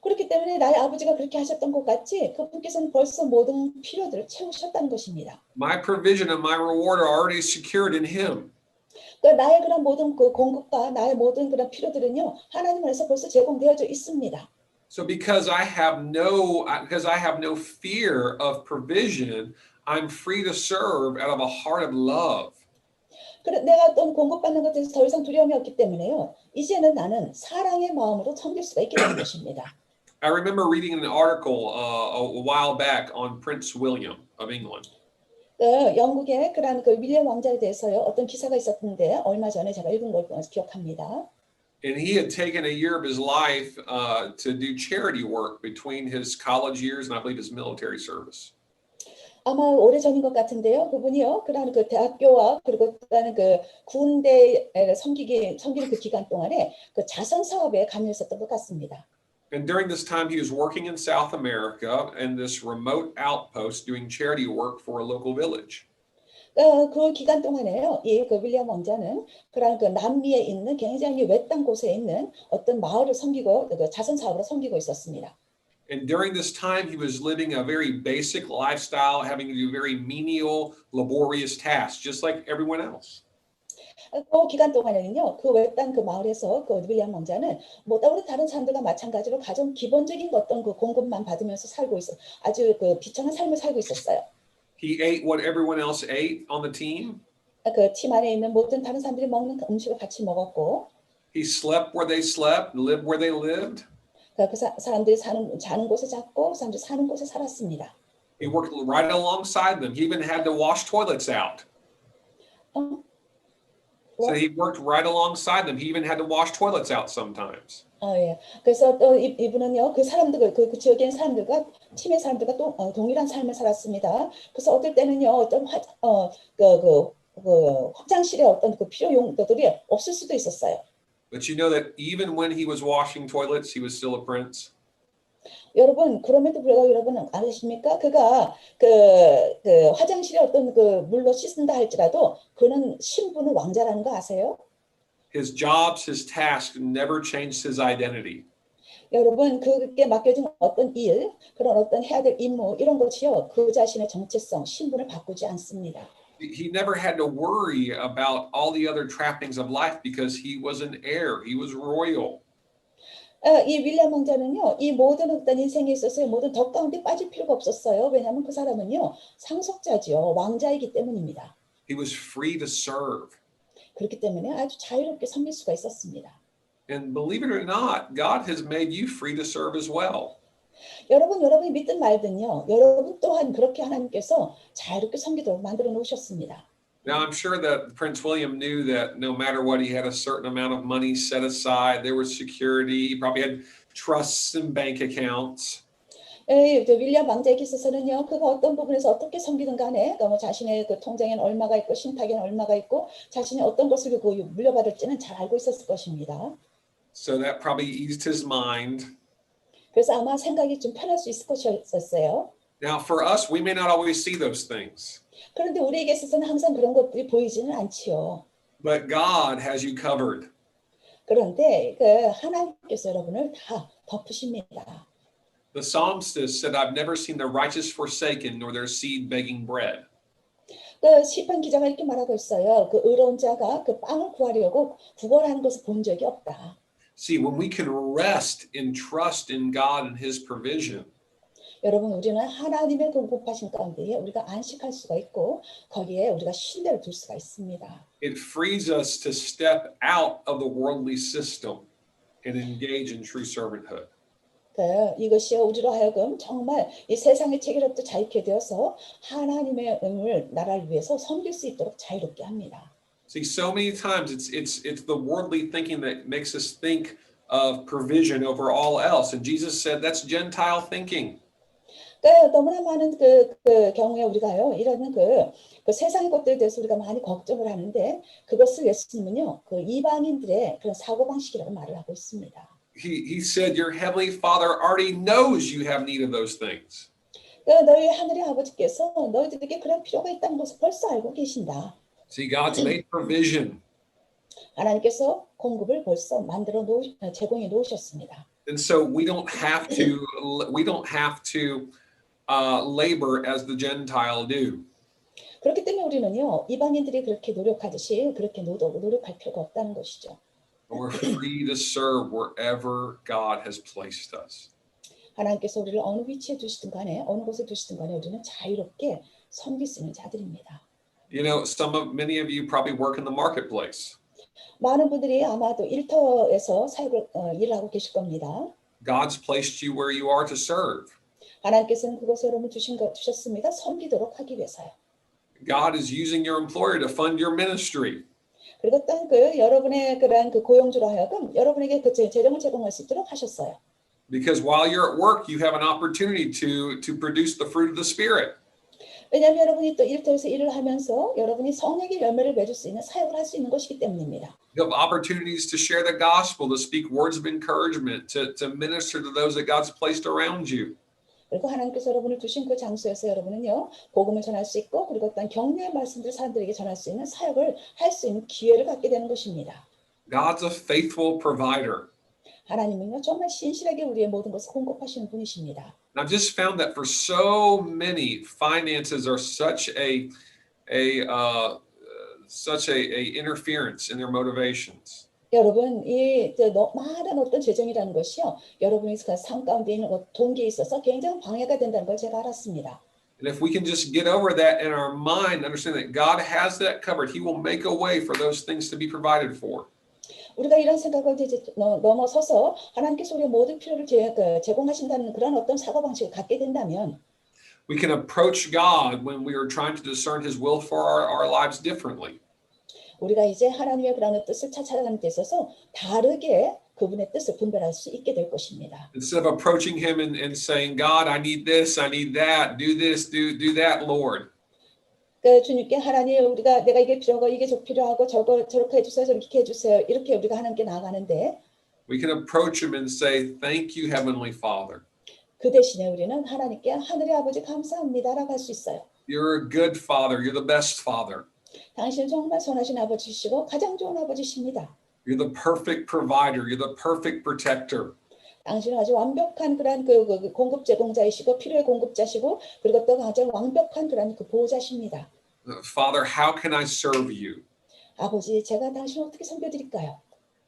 그렇기 때문에 나의 아버지가 그렇게 하셨던 것 같이 그분께서는 벌써 모든 필요들을 채우셨다는 것입니다. My provision and my reward are already secured in him. 그러니까 나의 그런 모든 그 공급과 나의 모든 그런 필요들은요, 하나님 안에서 벌써 제공되어져 있습니다. So because I have no fear of provision, I'm free to serve out of a heart of love. 그래, 내가 어떤 공급받는 것에 대해서 더 이상 두려움이 없기 때문에요, 이제는 나는 사랑의 마음으로 섬길 수가 있게 되는 것입니다. I remember reading an article a while back on Prince William of England. 영국의 그런 그 윌리엄 왕자에 대해서요, 어떤 기사가 있었는데 얼마 전에 제가 읽은 걸 기억합니다. And he had taken a year of his life to do charity work between his college years and I believe his military service. 아마 오래전인 것 같은데요, 그분이요, 그런 그 대학교와 그리고 그다는 그 군대에 섬기는 그 기간 동안에 그 자선 사업에 관여했었던 것 같습니다. And during this time, he was working in South America in this remote outpost doing charity work for a local village. 그 기간 동안에요, 그 윌리엄 왕자는 그런 그 남미에 있는 굉장히 외딴 곳에 있는 어떤 마을을 섬기고 그 자선 사업으로 섬기고 있었습니다. And during this time, he was living a very basic lifestyle, having to do very menial, laborious tasks, just like everyone else. 그 기간 동안에는요, 그 외딴 그 마을에서 그 윌리엄 왕자는 뭐 다른 사람들과 마찬가지로 가장 기본적인 어떤 그 공급만 받으면서 살고 있어, 아주 그 비천한 삶을 살고 있었어요. He ate what everyone else ate on the team. 그 팀 안에 있는 모든 다른 사람들이 먹는 음식을 같이 먹었고, He slept where they slept, lived where they lived. 그 사람들이 자는 곳에 잤고, 사람들이 사는 곳에 살았습니다. He worked right alongside them. He even had to wash toilets out. 어, So he worked right alongside them. He even had to wash toilets out sometimes. 예. 그래서 또 이분은요, 그 사람들, 그 지역에 있는 사람들과 팀의 사람들과 또 동일한 삶을 살았습니다. 그래서 어떨 때는요, 어떤 화장실에 어떤 그 필요 용도들이 없을 수도 있었어요. But you know that even when he was washing toilets, he was still a prince. 여러분, 그럼에도 불구하고 여러분 아십니까? 그가 화장실에 어떤 그 물로 씻는다 할지라도 그는 신분은 왕자라는 거 아세요? His jobs, his tasks never changed his identity. 여러분, 그게 맡겨진 어떤 일, 그런 어떤 해야 될 임무, 이런 것이요, 그 자신의 정체성, 신분을 바꾸지 않습니다. He never had to worry about all the other trappings of life because he was an heir. He was royal. 이 윌리엄 왕자는요, 이 모든 어떤 인생에 있어서의 모든 덕 가운데 빠질 필요가 없었어요. 왜냐하면 그 사람은요, 상속자지요, 왕자이기 때문입니다. He was free to serve. 그렇기 때문에 아주 자유롭게 섬길 수가 있었습니다. And believe it or not, God has made you free to serve as well. 여러분이 믿든 말든요, 여러분 또한 그렇게 하나님께서 자유롭게 섬기도록 만들어 놓으셨습니다. Now, I'm sure that Prince William knew that no matter what, he had a certain amount of money set aside. There was security. He probably had trusts and bank accounts. 윌리엄 왕자에게 있어서는요, 그가 어떤 부분에서 어떻게 섬기든 간에 뭐 자신의 그 통장에는 얼마가 있고 신탁에는 얼마가 있고 자신이 어떤 것을 물려받을지는 잘 알고 있었을 것입니다. So that probably eased his mind. 그래서 아마 생각이 좀 편할 수 있을 것이었어요. Now, for us, we may not always see those things, 그런데 우리에게 있어서는 항상 그런 것들이 보이지는 않지요. but God has you covered. 그런데 하나님께서 여러분을 다 덮으십니다. The psalmist said, I've never seen the righteous forsaken, nor their seed begging bread. 그 시편 기자가 이렇게 말하고 있어요. 그 의로운 자가 그 빵을 구하려고 구걸하는 것을 본 적이 없다. See, when we can rest and trust in God and his provision, 여러분, 우리는 하나님의 그 공급하신 가운데에 우리가 안식할 수가 있고 거기에 우리가 신뢰를 둘 수가 있습니다. it frees us to step out of the worldly system and engage in true servanthood. 이것이요, 우리로 하여금 정말 이 세상의 체계로부터 자유케 되어서 하나님의 나라를 위해서 섬길 수 있도록 자유롭게 합니다. See, so many times it's the worldly thinking that makes us think of provision over all else, and Jesus said that's Gentile thinking. 너무나 많은 그 경우에 우리가요, 이런 그 세상의 것들에 대해서 우리가 많이 걱정을 하는데 그것을 예수님은요, 그 이방인들의 그런 사고방식이라고 말을 하고 있습니다. He said your heavenly Father already knows you have need of those things. 너희 하늘의 아버지께서 너희들에게 그런 필요가 있다는 것을 벌써 알고 계신다. See, God's made provision. 하나님께서 공급을 벌써 제공해 놓으셨습니다. And so we don't have to labor as the Gentile do. 그렇기 때문에 우리는요, 이방인들이 그렇게 노력하듯이 그렇게 노력할 필요가 없다는 것이죠. We're free to serve wherever God has placed us. 하나님께서 우리를 어느 위치에 두시든 간에 어느 곳에 두시든 간에 우리는 자유롭게 섬길 수 있는 자들입니다. You know, many of you probably work in the marketplace. 많은 분들이 아마도 일터에서 일을 하고 계실 겁니다. God's placed you where you are to serve. 하나님께서는 그곳에 여러분 주셨습니다. 섬기도록 하기 위해서요. God is using your employer to fund your ministry. 그리고 또 여러분의 그러한 고용주로 하여금 여러분에게 그 재정을 제공할 수 있도록 하셨어요. Because while you're at work, you have an opportunity to produce the fruit of the Spirit. 왜냐하면 여러분이 또 일터에서 일을 하면서 여러분이 성령의 열매를 맺을 수 있는 사역을 할 수 있는 것이기 때문입니다. You have opportunities to share the gospel, to speak words of encouragement, to minister to those that God's placed around you. 그리고 하나님께서 여러분을 두신 그 장소에서 여러분은요, 복음을 전할 수 있고 그리고 어떤 격려의 말씀들을 사람들에게 전할 수 있는 사역을 할 수 있는 기회를 갖게 되는 것입니다. God's a faithful provider. 하나님은요, 정말 신실하게 우리의 모든 것을 공급하시는 분이십니다. And I've just found that for so many, finances are such a such a interference in their motivations. 여러분, 많은 어떤 재정이라는 것이요, 여러분의 그 삶 가운데 있는 동기에 있어서 굉장히 방해가 된다는 걸 제가 알았습니다. And if we can just get over that in our mind, understand that God has that covered, He will make a way for those things to be provided for. 우리가 이런 생각을 이제 넘어서서 하나님께서 우리의 모든 필요를 제공하신다는 그런 어떤 사고방식을 갖게 된다면 We can approach God when we are trying to discern His will for our lives differently. 우리가 이제 하나님의 그런 뜻을 찾아가는 데 있어서 다르게 그분의 뜻을 분별할 수 있게 될 것입니다. Instead of approaching Him and saying, God, I need this, I need that, do this, do that, Lord. 그 주님께 하나님 내가 이게 필요하고 이게 필요하고 저렇게 해주세요, 저렇게 해주세요, 이렇게 우리가 하나님께 나아가는데 We can approach Him and say, thank you, Heavenly Father. 그 대신에 우리는 하나님께 하늘의 아버지 감사합니다라고 할 수 있어요. You're a good Father. You're the best Father. 당신은 정말 선하신 아버지시고 가장 좋은 아버지십니다. You're the perfect provider. You're the perfect protector. 당신은 아주 완벽한 그런 공급 제공자이시고 필요의 공급자시고 그리고 또 가장 완벽한 그런 보호자십니다. Father, how can I serve you? 아버지, 제가 당신을 어떻게 섬겨드릴까요?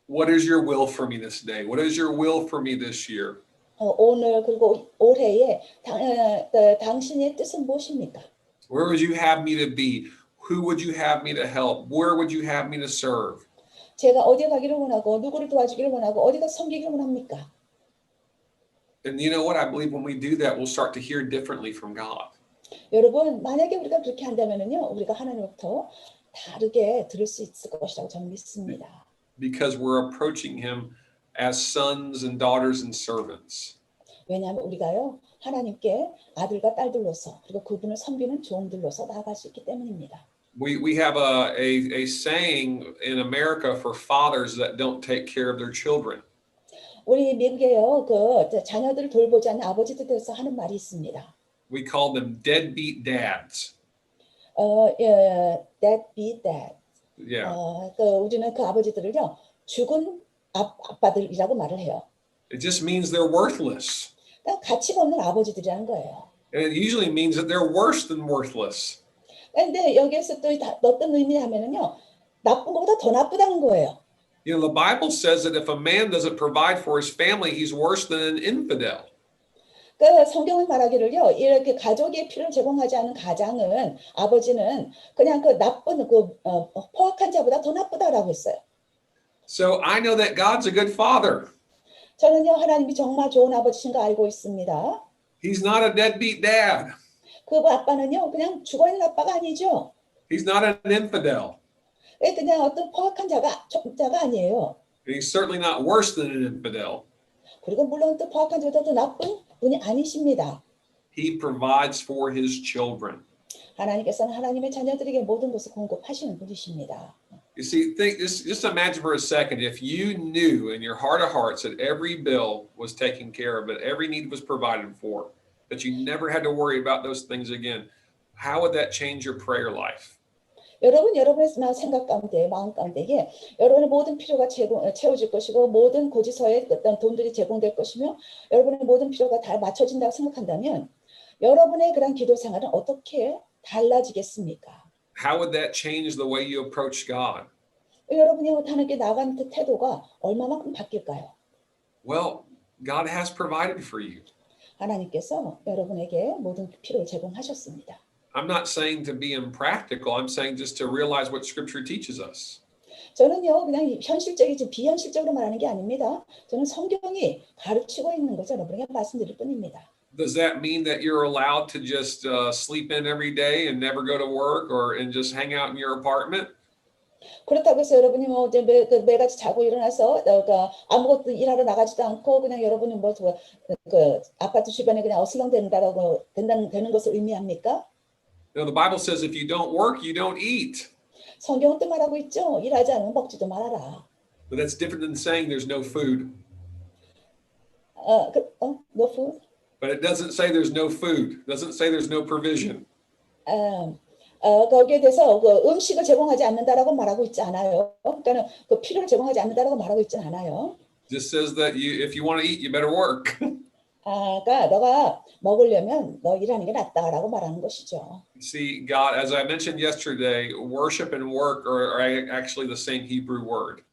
What is your will for me this day? What is your will for me this year? 오늘 그리고 올해에 당신의 뜻은 무엇입니까? Where would you have me to be? Who would you have me to help? Where would you have me to serve? 제가 어디에 가기를 원하고 누구를 도와주기를 원하고 어디가 섬기기를 원합니까? And you know what? I believe when we do that, we'll start to hear differently from God. 여러분, 만약에 우리가 그렇게 한다면은요, 우리가 하나님부터 다르게 들을 수 있을 것이라고 저는 믿습니다. Because we're approaching Him as sons and daughters and servants. 왜냐하면 우리가요, 하나님께 아들과 딸들로서 그리고 그분을 섬기는 종들로서 나아갈 수 있기 때문입니다. We have a saying in America for fathers that don't take care of their children. 우리 미국에요, 자녀들을 돌보지 않는 아버지들에서 하는 말이 있습니다. We call them deadbeat dads. Deadbeat dad. Yeah. 우리는 그 아버지들을요, 죽은 아빠들이라고 말을 해요. It just means they're worthless. 그러니까 가치가 없는 아버지들이라는 거예요. And it usually means that they're worse than worthless. 근데 여기에서 또 어떤 의미냐면은요, 나쁜 것보다 더 나쁘다는 거예요. You know, the Bible says that if a man doesn't provide for his family, he's worse than an infidel. 그 성경은 말하기를요, 이렇게 가족의 필요를 제공하지 않은 가장은 아버지는 그냥 그 나쁜 포악한 자보다 더 나쁘다라고 했어요. So I know that God's a good father. 저는요, 하나님이 정말 좋은 아버지신 거 알고 있습니다. He's not a deadbeat dad. 그 아빠는요, 그냥 죽어있는 아빠가 아니죠. He's not an infidel. 그냥 어떤 포악한 자가 아니에요. And he's certainly not worse than an infidel. 그리고 물론 또 포악한 자보다 더 나쁜 분이 아니십니다. He provides for his children. 하나님께서는 하나님의 자녀들에게 모든 것을 공급하시는 분이십니다. You see, just imagine for a second if you knew in your heart of hearts that every bill was taken care of, that every need was provided for, that you never had to worry about those things again. How would that change your prayer life? 여러분의 생각 가운데, 마음 가운데에 여러분의 모든 필요가 채워질 것이고 모든 고지서에 어떤 돈들이 제공될 것이며 여러분의 모든 필요가 다 맞춰진다고 생각한다면 여러분의 그런 기도 생활은 어떻게 달라지겠습니까? How would that change the way you approach God? 여러분이 하나님께 나가는 태도가 얼마만큼 바뀔까요? Well, God has provided for you. 하나님께서 여러분에게 모든 필요를 제공하셨습니다. I'm not saying to be impractical. I'm saying just to realize what Scripture teaches us. 저는요, 그냥 현실적이지 비현실적으로 말하는 게 아닙니다. 저는 성경이 가르치고 있는 것을 여러분에게 말씀드릴 뿐입니다. Does that mean that you're allowed to just sleep in every day and never go to work and just hang out in your apartment? 그렇다고 해서 여러분이 뭐 이제 매일같이 자고 일어나서 아무것도 일하러 나가지도 않고 그냥 여러분이 그 아파트 주변에 그냥 되는 것을 의미합니까? You know, the Bible says if you don't work, you don't eat. 성경은 또 말하고 있죠. 일하지 않으면 먹지도 말아라. But that's different than saying there's no food. No food? But it doesn't say there's no food. It doesn't say there's no provision. 거기에 대해서 음식을 제공하지 않는다라고 말하고 있지 않아요. 그러니까 그 필요를 제공하지 않는다라고 말하고 있지 않아요. It just says that if you want to eat, you better work. 아가 너가 먹으려면 너 일하는 게 낫다라고 말하는 것이죠. See, God, as I mentioned yesterday, worship and work are actually the same Hebrew word.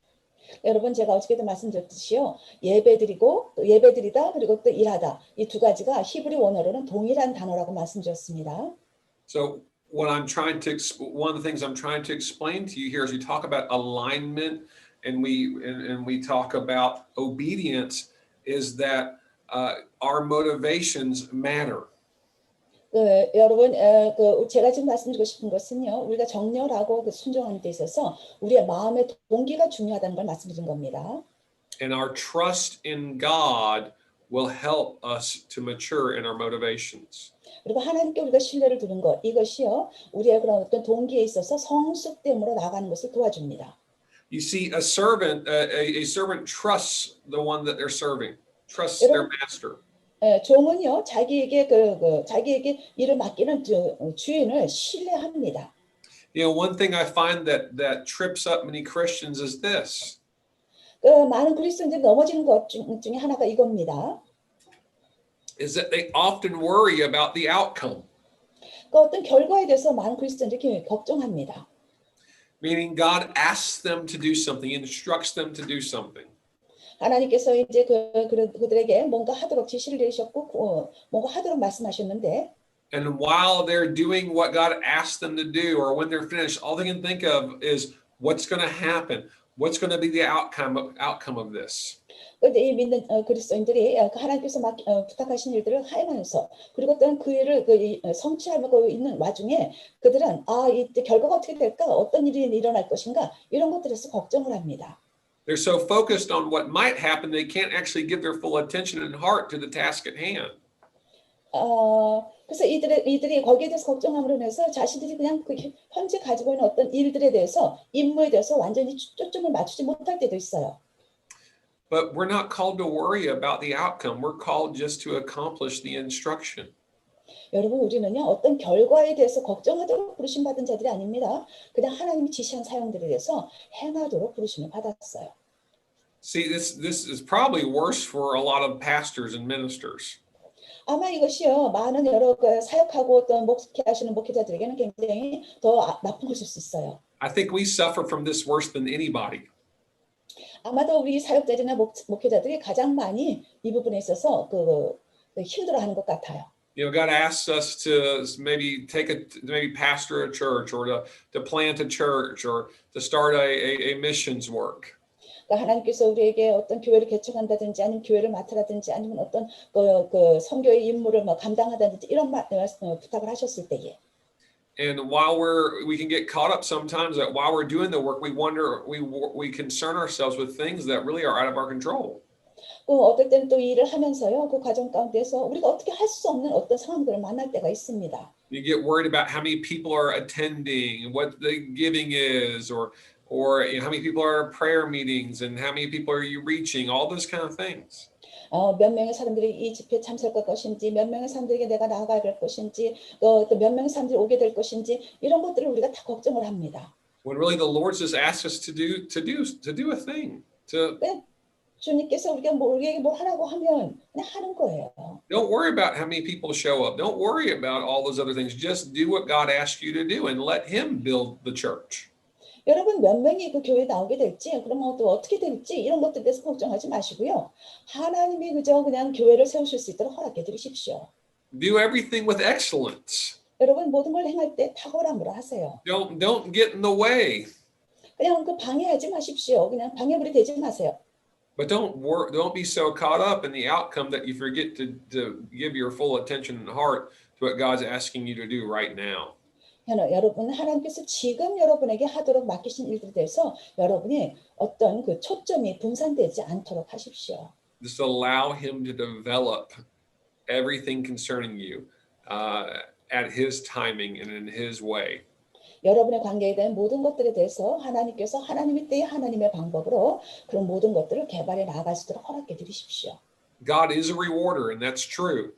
여러분 제가 어저께도 말씀드렸듯이요. 예배드리고 또 예배드리다 그리고 또 일하다 이 두 가지가 히브리 원어로는 동일한 단어라고 말씀드렸습니다. So what I'm trying to one of the things I'm trying to explain to you here is we talk about alignment and we talk about obedience is that our motivations matter. 여러분 제가 지금 말씀드리고 싶은 것은요. 우리가 정렬하고 순종하는 데 있어서 우리의 마음의 동기가 중요하다는 걸 말씀드린 겁니다. And our trust in God will help us to mature in our motivations. 그리고 하나님께 우리가 신뢰를 두는 것 이것이요. 우리의 그런 어떤 동기에 있어서 성숙됨으로 나가는 것을 도와줍니다. You see, a servant trusts the one that they're serving, trusts their master. 종은요 자기에게 자기에게 일을 맡기는 주인을 신뢰합니다. You know, one thing I find that trips up many Christians is this. 많은 그리스도인들이 넘어지는 것 중에 하나가 이겁니다. Is that they often worry about the outcome. 어떤 결과에 대해서 많은 그리스도인들이 걱정합니다. Meaning God asks them to do something, instructs them to do something. 하나님께서 이제 그들에게 뭔가 하도록 지시를 내리셨고 뭔가 하도록 말씀하셨는데 And while they're doing what God asked them to do, or when they're finished, all they can think of is what's going to happen, what's going to be the outcome of this. 그런데 이 믿는 그리스도인들이 하나님께서 부탁하신 일들을 하면서 그리고 또한 그 일을 성취하고 있는 와중에 그들은 이 결과가 어떻게 될까, 어떤 일이 일어날 것인가 이런 것들에서 걱정을 합니다. They're so focused on what might happen, they can't actually give their full attention and heart to the task at hand. 그래서 이들이 거기에 대해서 걱정함으로 인해서 자신들이 그냥 그 현재 가지고 있는 어떤 일들에 대해서 임무에 대해서 완전히 초점을 맞추지 못할 때도 있어요. But we're not called to worry about the outcome. We're called just to accomplish the instruction. 여러분 우리는요 어떤 결과에 대해서 걱정하도록 부르심 받은 자들이 아닙니다. 그냥 하나님이 지시한 사역들에 대해서 행하도록 부르심을 받았어요. See, this is probably worse for a lot of pastors and ministers. 아마 이것이요 많은 여러 사역하고 또 목회하시는 목회자들에게는 굉장히 더 나쁜 것일 수 있어요. I think we suffer from this worse than anybody. 아마도 우리 사역자들이나 목회자들이 가장 많이 이 부분에 있어서 힘들어하는 것 같아요. You know, God asks us to maybe maybe pastor a church or to plant a church or to start a missions work. 그러니까 하나님께서 우리에게 어떤 교회를 개척한다든지 아니면 교회를 맡으라든지 아니면 어떤 선교의 임무를 감당하다든지 이런 부탁을 하셨을 때에. And while we can get caught up sometimes that while we're doing the work, we concern ourselves with things that really are out of our control. 어떨 때는 또 일을 하면서요 그 과정 가운데서 우리가 어떻게 할 수 없는 어떤 상황들을 만날 때가 있습니다. You get worried about how many people are attending, what the giving is, or you know, how many people are at prayer meetings, and how many people are you reaching, all those kind of things. 몇 명의 사람들이 이 집회에 참석할 것인지, 몇 명의 사람들에게 내가 나아가야 될 것인지, 또 몇 명의 사람들이 오게 될 것인지 이런 것들을 우리가 다 걱정을 합니다. When really the Lord just asks us to do a thing. 주님께서 우리에게 뭘 하라고 하면 그냥 하는 거예요. Don't worry about how many people show up. Don't worry about all those other things. Just do what God asks you to do and let Him build the church. 여러분 몇 명이 그 교회에 나오게 될지, 그러면 또 어떻게 될지 이런 것들에 대해서 걱정하지 마시고요. 하나님이 그냥 교회를 세우실 수 있도록 허락해 드리십시오. Do everything with excellence. 여러분 모든 걸 행할 때 탁월함으로 하세요. Don't get in the way. 그냥 방해하지 마십시오. 그냥 방해물이 되지 마세요. But don't be so caught up in the outcome that you forget to give your full attention and heart to what God's asking you to do right now. 여러분 하나님께서 지금 여러분에게 하도록 맡기신 일들에 대해서 여러분이 어떤 초점이 분산되지 않도록 하십시오. Just allow Him to develop everything concerning you at His timing and in His way. 여러분의 관계에 대한 모든 것들에 대해서 하나님께서 하나님의 때에 하나님의 방법으로 그런 모든 것들을 개발해 나아갈 수 있도록 허락해 드리십시오. God is a rewarder, and that's true.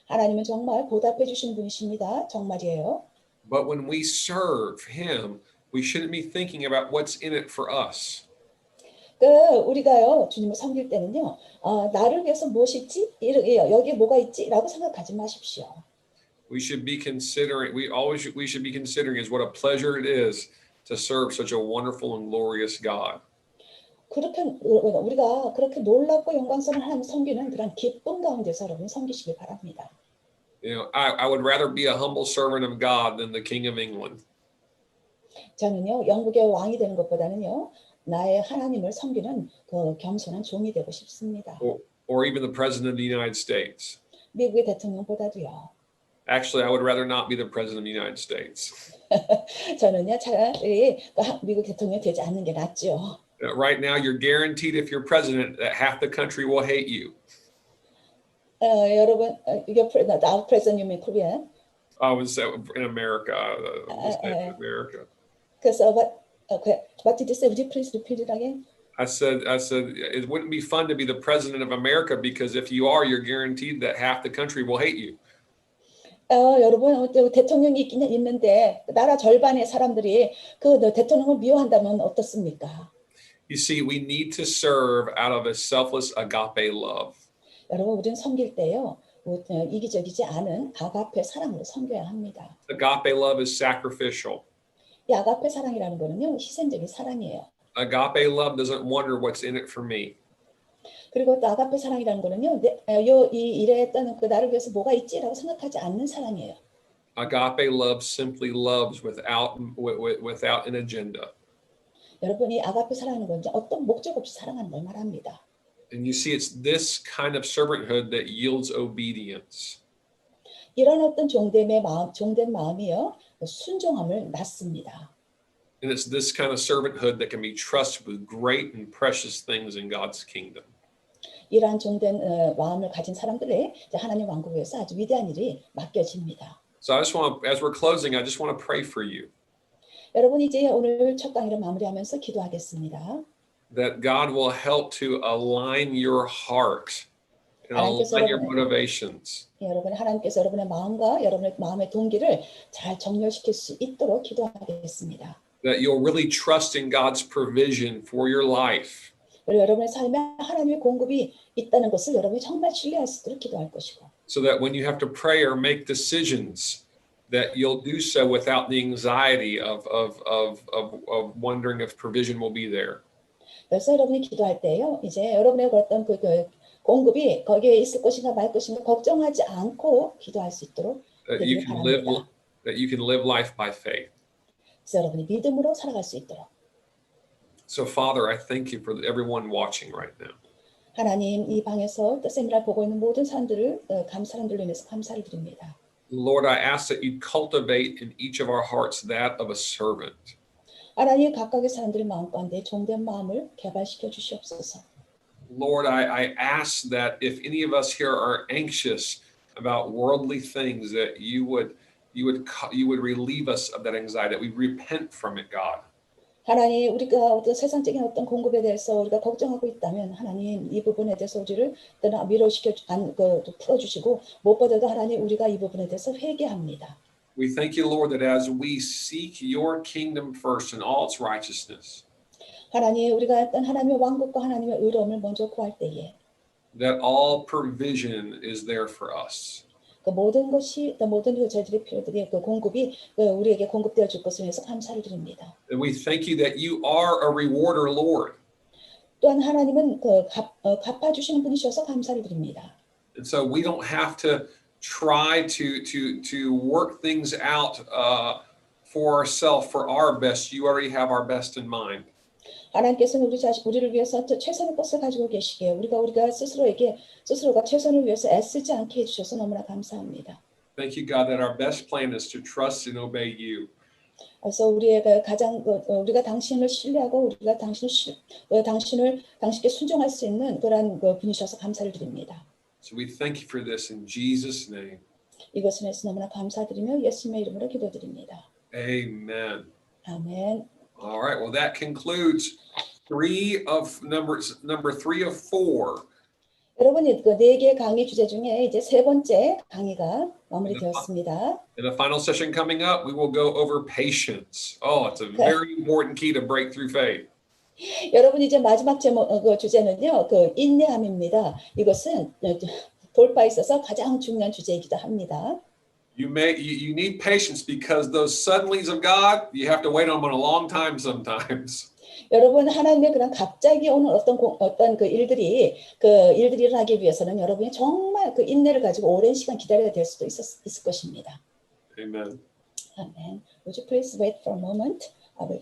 하나님은 정말 보답해 주신 분이십니다. 정말이에요. But when we serve Him, we shouldn't be thinking about what's in it for us. 그 우리가요 주님을 섬길 때는요 나를 위해서 무엇이 있지? 여기에 뭐가 있지?라고 생각하지 마십시오. We should be considering, we should be considering is what a pleasure it is to serve such a wonderful and glorious God. 그렇게 우리가 그렇게 놀랍고 영광스러운 하나님 섬기는 그런 기쁨 가운데서 여러분 섬기시길 바랍니다. You know, I would rather be a humble servant of God than the King of England. 저는요 영국의 왕이 되는 것보다는요 나의 하나님을 섬기는 그 겸손한 종이 되고 싶습니다. Or even the President of the United States. 미국의 대통령보다도요. Actually, I would rather not be the President of the United States. 저는요 차라리 미국 대통령이 되지 않는 게 낫죠. Right now, you're guaranteed if you're president that half the country will hate you. 여러분, our president, you mean Korean? I was in America. In America. 그래서 what did you say? Would you please repeat it again? I said it wouldn't be fun to be the president of America because if you are, you're guaranteed that half the country will hate you. 여러분 대통령이 있긴 있는데 나라 절반의 사람들이 그 대통령을 미워한다면 어떻습니까? You see, we need to serve out of a selfless agape love. 여러분 우리는 섬길 때요 이기적이지 않은 아가페 사랑으로 섬겨야 합니다. Agape love is sacrificial. 이 아가페 사랑이라는 거는요 희생적인 사랑이에요. Agape love doesn't wonder what's in it for me. 그리고 또 아가페 사랑이라는 거는요 이 일에 했던 그 나를 위해서 뭐가 있지라고 생각하지 않는 사랑이에요. Agape love simply loves without an agenda. 여러분 이 아가페 사랑하는 건 이제 어떤 목적 없이 사랑하는 걸 말합니다. And you see, it's this kind of servanthood that yields obedience. 이런 어떤 종된 마음이요 순종함을 낳습니다. And it's this kind of servanthood that can be trusted with great and precious things in God's kingdom. 이러한 종된 마음을 가진 사람들의 하나님 왕국에서 아주 위대한 일이 맡겨집니다. So I just want to, as we're closing, I just want to pray for you. 여러분 이제 오늘 첫 강의를 마무리하면서 기도하겠습니다. That God will help to align your heart and align your motivations. 여러분 하나님께서 여러분의 마음과 여러분의 마음의 동기를 잘 정렬시킬 수 있도록 기도하겠습니다. That you'll really trust in God's provision for your life. 그리고 여러분의 삶에 하나님의 공급이 있다는 것을 여러분이 정말 신뢰할 수 있도록 기도할 것이고. So that when you have to pray or make decisions, that you'll do so without the anxiety of wondering if provision will be there. 그래서 여러분이 기도할 때요, 이제 여러분의 어떤 그 공급이 거기에 있을 것인가 말 것인가 걱정하지 않고 기도할 수 있도록 되길 바랍니다. That you can live life by faith. 그래서 여러분이 믿음으로 살아갈 수 있도록. So Father, I thank you for everyone watching right now. 하나님 이 방에서 세미나를 보고 있는 모든 사람들을 사람들로 인해서 감사를 드립니다. Lord, I ask that you cultivate in each of our hearts that of a servant. 하나님 각각의 사람들의 마음 가운데 종된 마음을 개발시켜 주시옵소서. Lord, I ask that if any of us here are anxious about worldly things, that you would relieve us of that anxiety, that we repent from it, God. 하나님 우리가 어떤 세상적인 어떤 공급에 대해서 우리가 걱정하고 있다면 하나님 이 부분에 대해서 우리를 위로시켜 풀어주시고 무엇보다도 하나님 우리가 이 부분에 대해서 회개합니다. We thank you, Lord, that as we seek your kingdom first and all its righteousness, 하나님 우리가 어떤 하나님의 왕국과 하나님의 의로움을 먼저 구할 때에 that all provision is there for us. 그 모든 것이 모든 저희들의 필요들이 그 공급이 우리에게 공급되어 줄 것을 위해서 감사를 드립니다. And we thank you that you are a rewarder, Lord. 또한 하나님은 갚아주시는 분이셔서 감사를 드립니다. And so we don't have to try to work things out for ourselves, for our best. You already have our best in mind. 하나님께서는 우리를 위해서 최선의 것을 가지고 계시기에 우리가 스스로가 최선을 위해서 애쓰지 않게 해주셔서 너무나 감사합니다. Thank you, God, that our best plan is to trust and obey you. 그래서 우리가 당신을 신뢰하고 우리가 당신께 순종할 수 있는 그런 분이셔서 감사를 드립니다. So we thank you for this in Jesus' name. 이것을 위해서 너무나 감사드리며 예수님의 이름으로 기도드립니다. Amen. 아멘. All right. Well, that concludes number 3 of 4. 여러분, 그 4개 강의 주제 중에 이제 3번째 강의가 마무리되었습니다. In the final session coming up, we will go over patience. Oh, it's a very important key to breakthrough faith. 여러분 이제 마지막 제목 그 주제는요. 그 인내함입니다. 이것은 돌파에 있어서 가장 중요한 주제이기도 합니다. You need patience because those suddenlies of God, you have to wait on them a long time sometimes. 여러분 하나님의 그런 갑자기 오는 어떤 그 일들이 일어나기 위해서는 여러분이 정말 그 인내를 가지고 오랜 시간 기다려야 될 수도 있을 것입니다. Amen. 아멘. Would you please wait for a moment? I will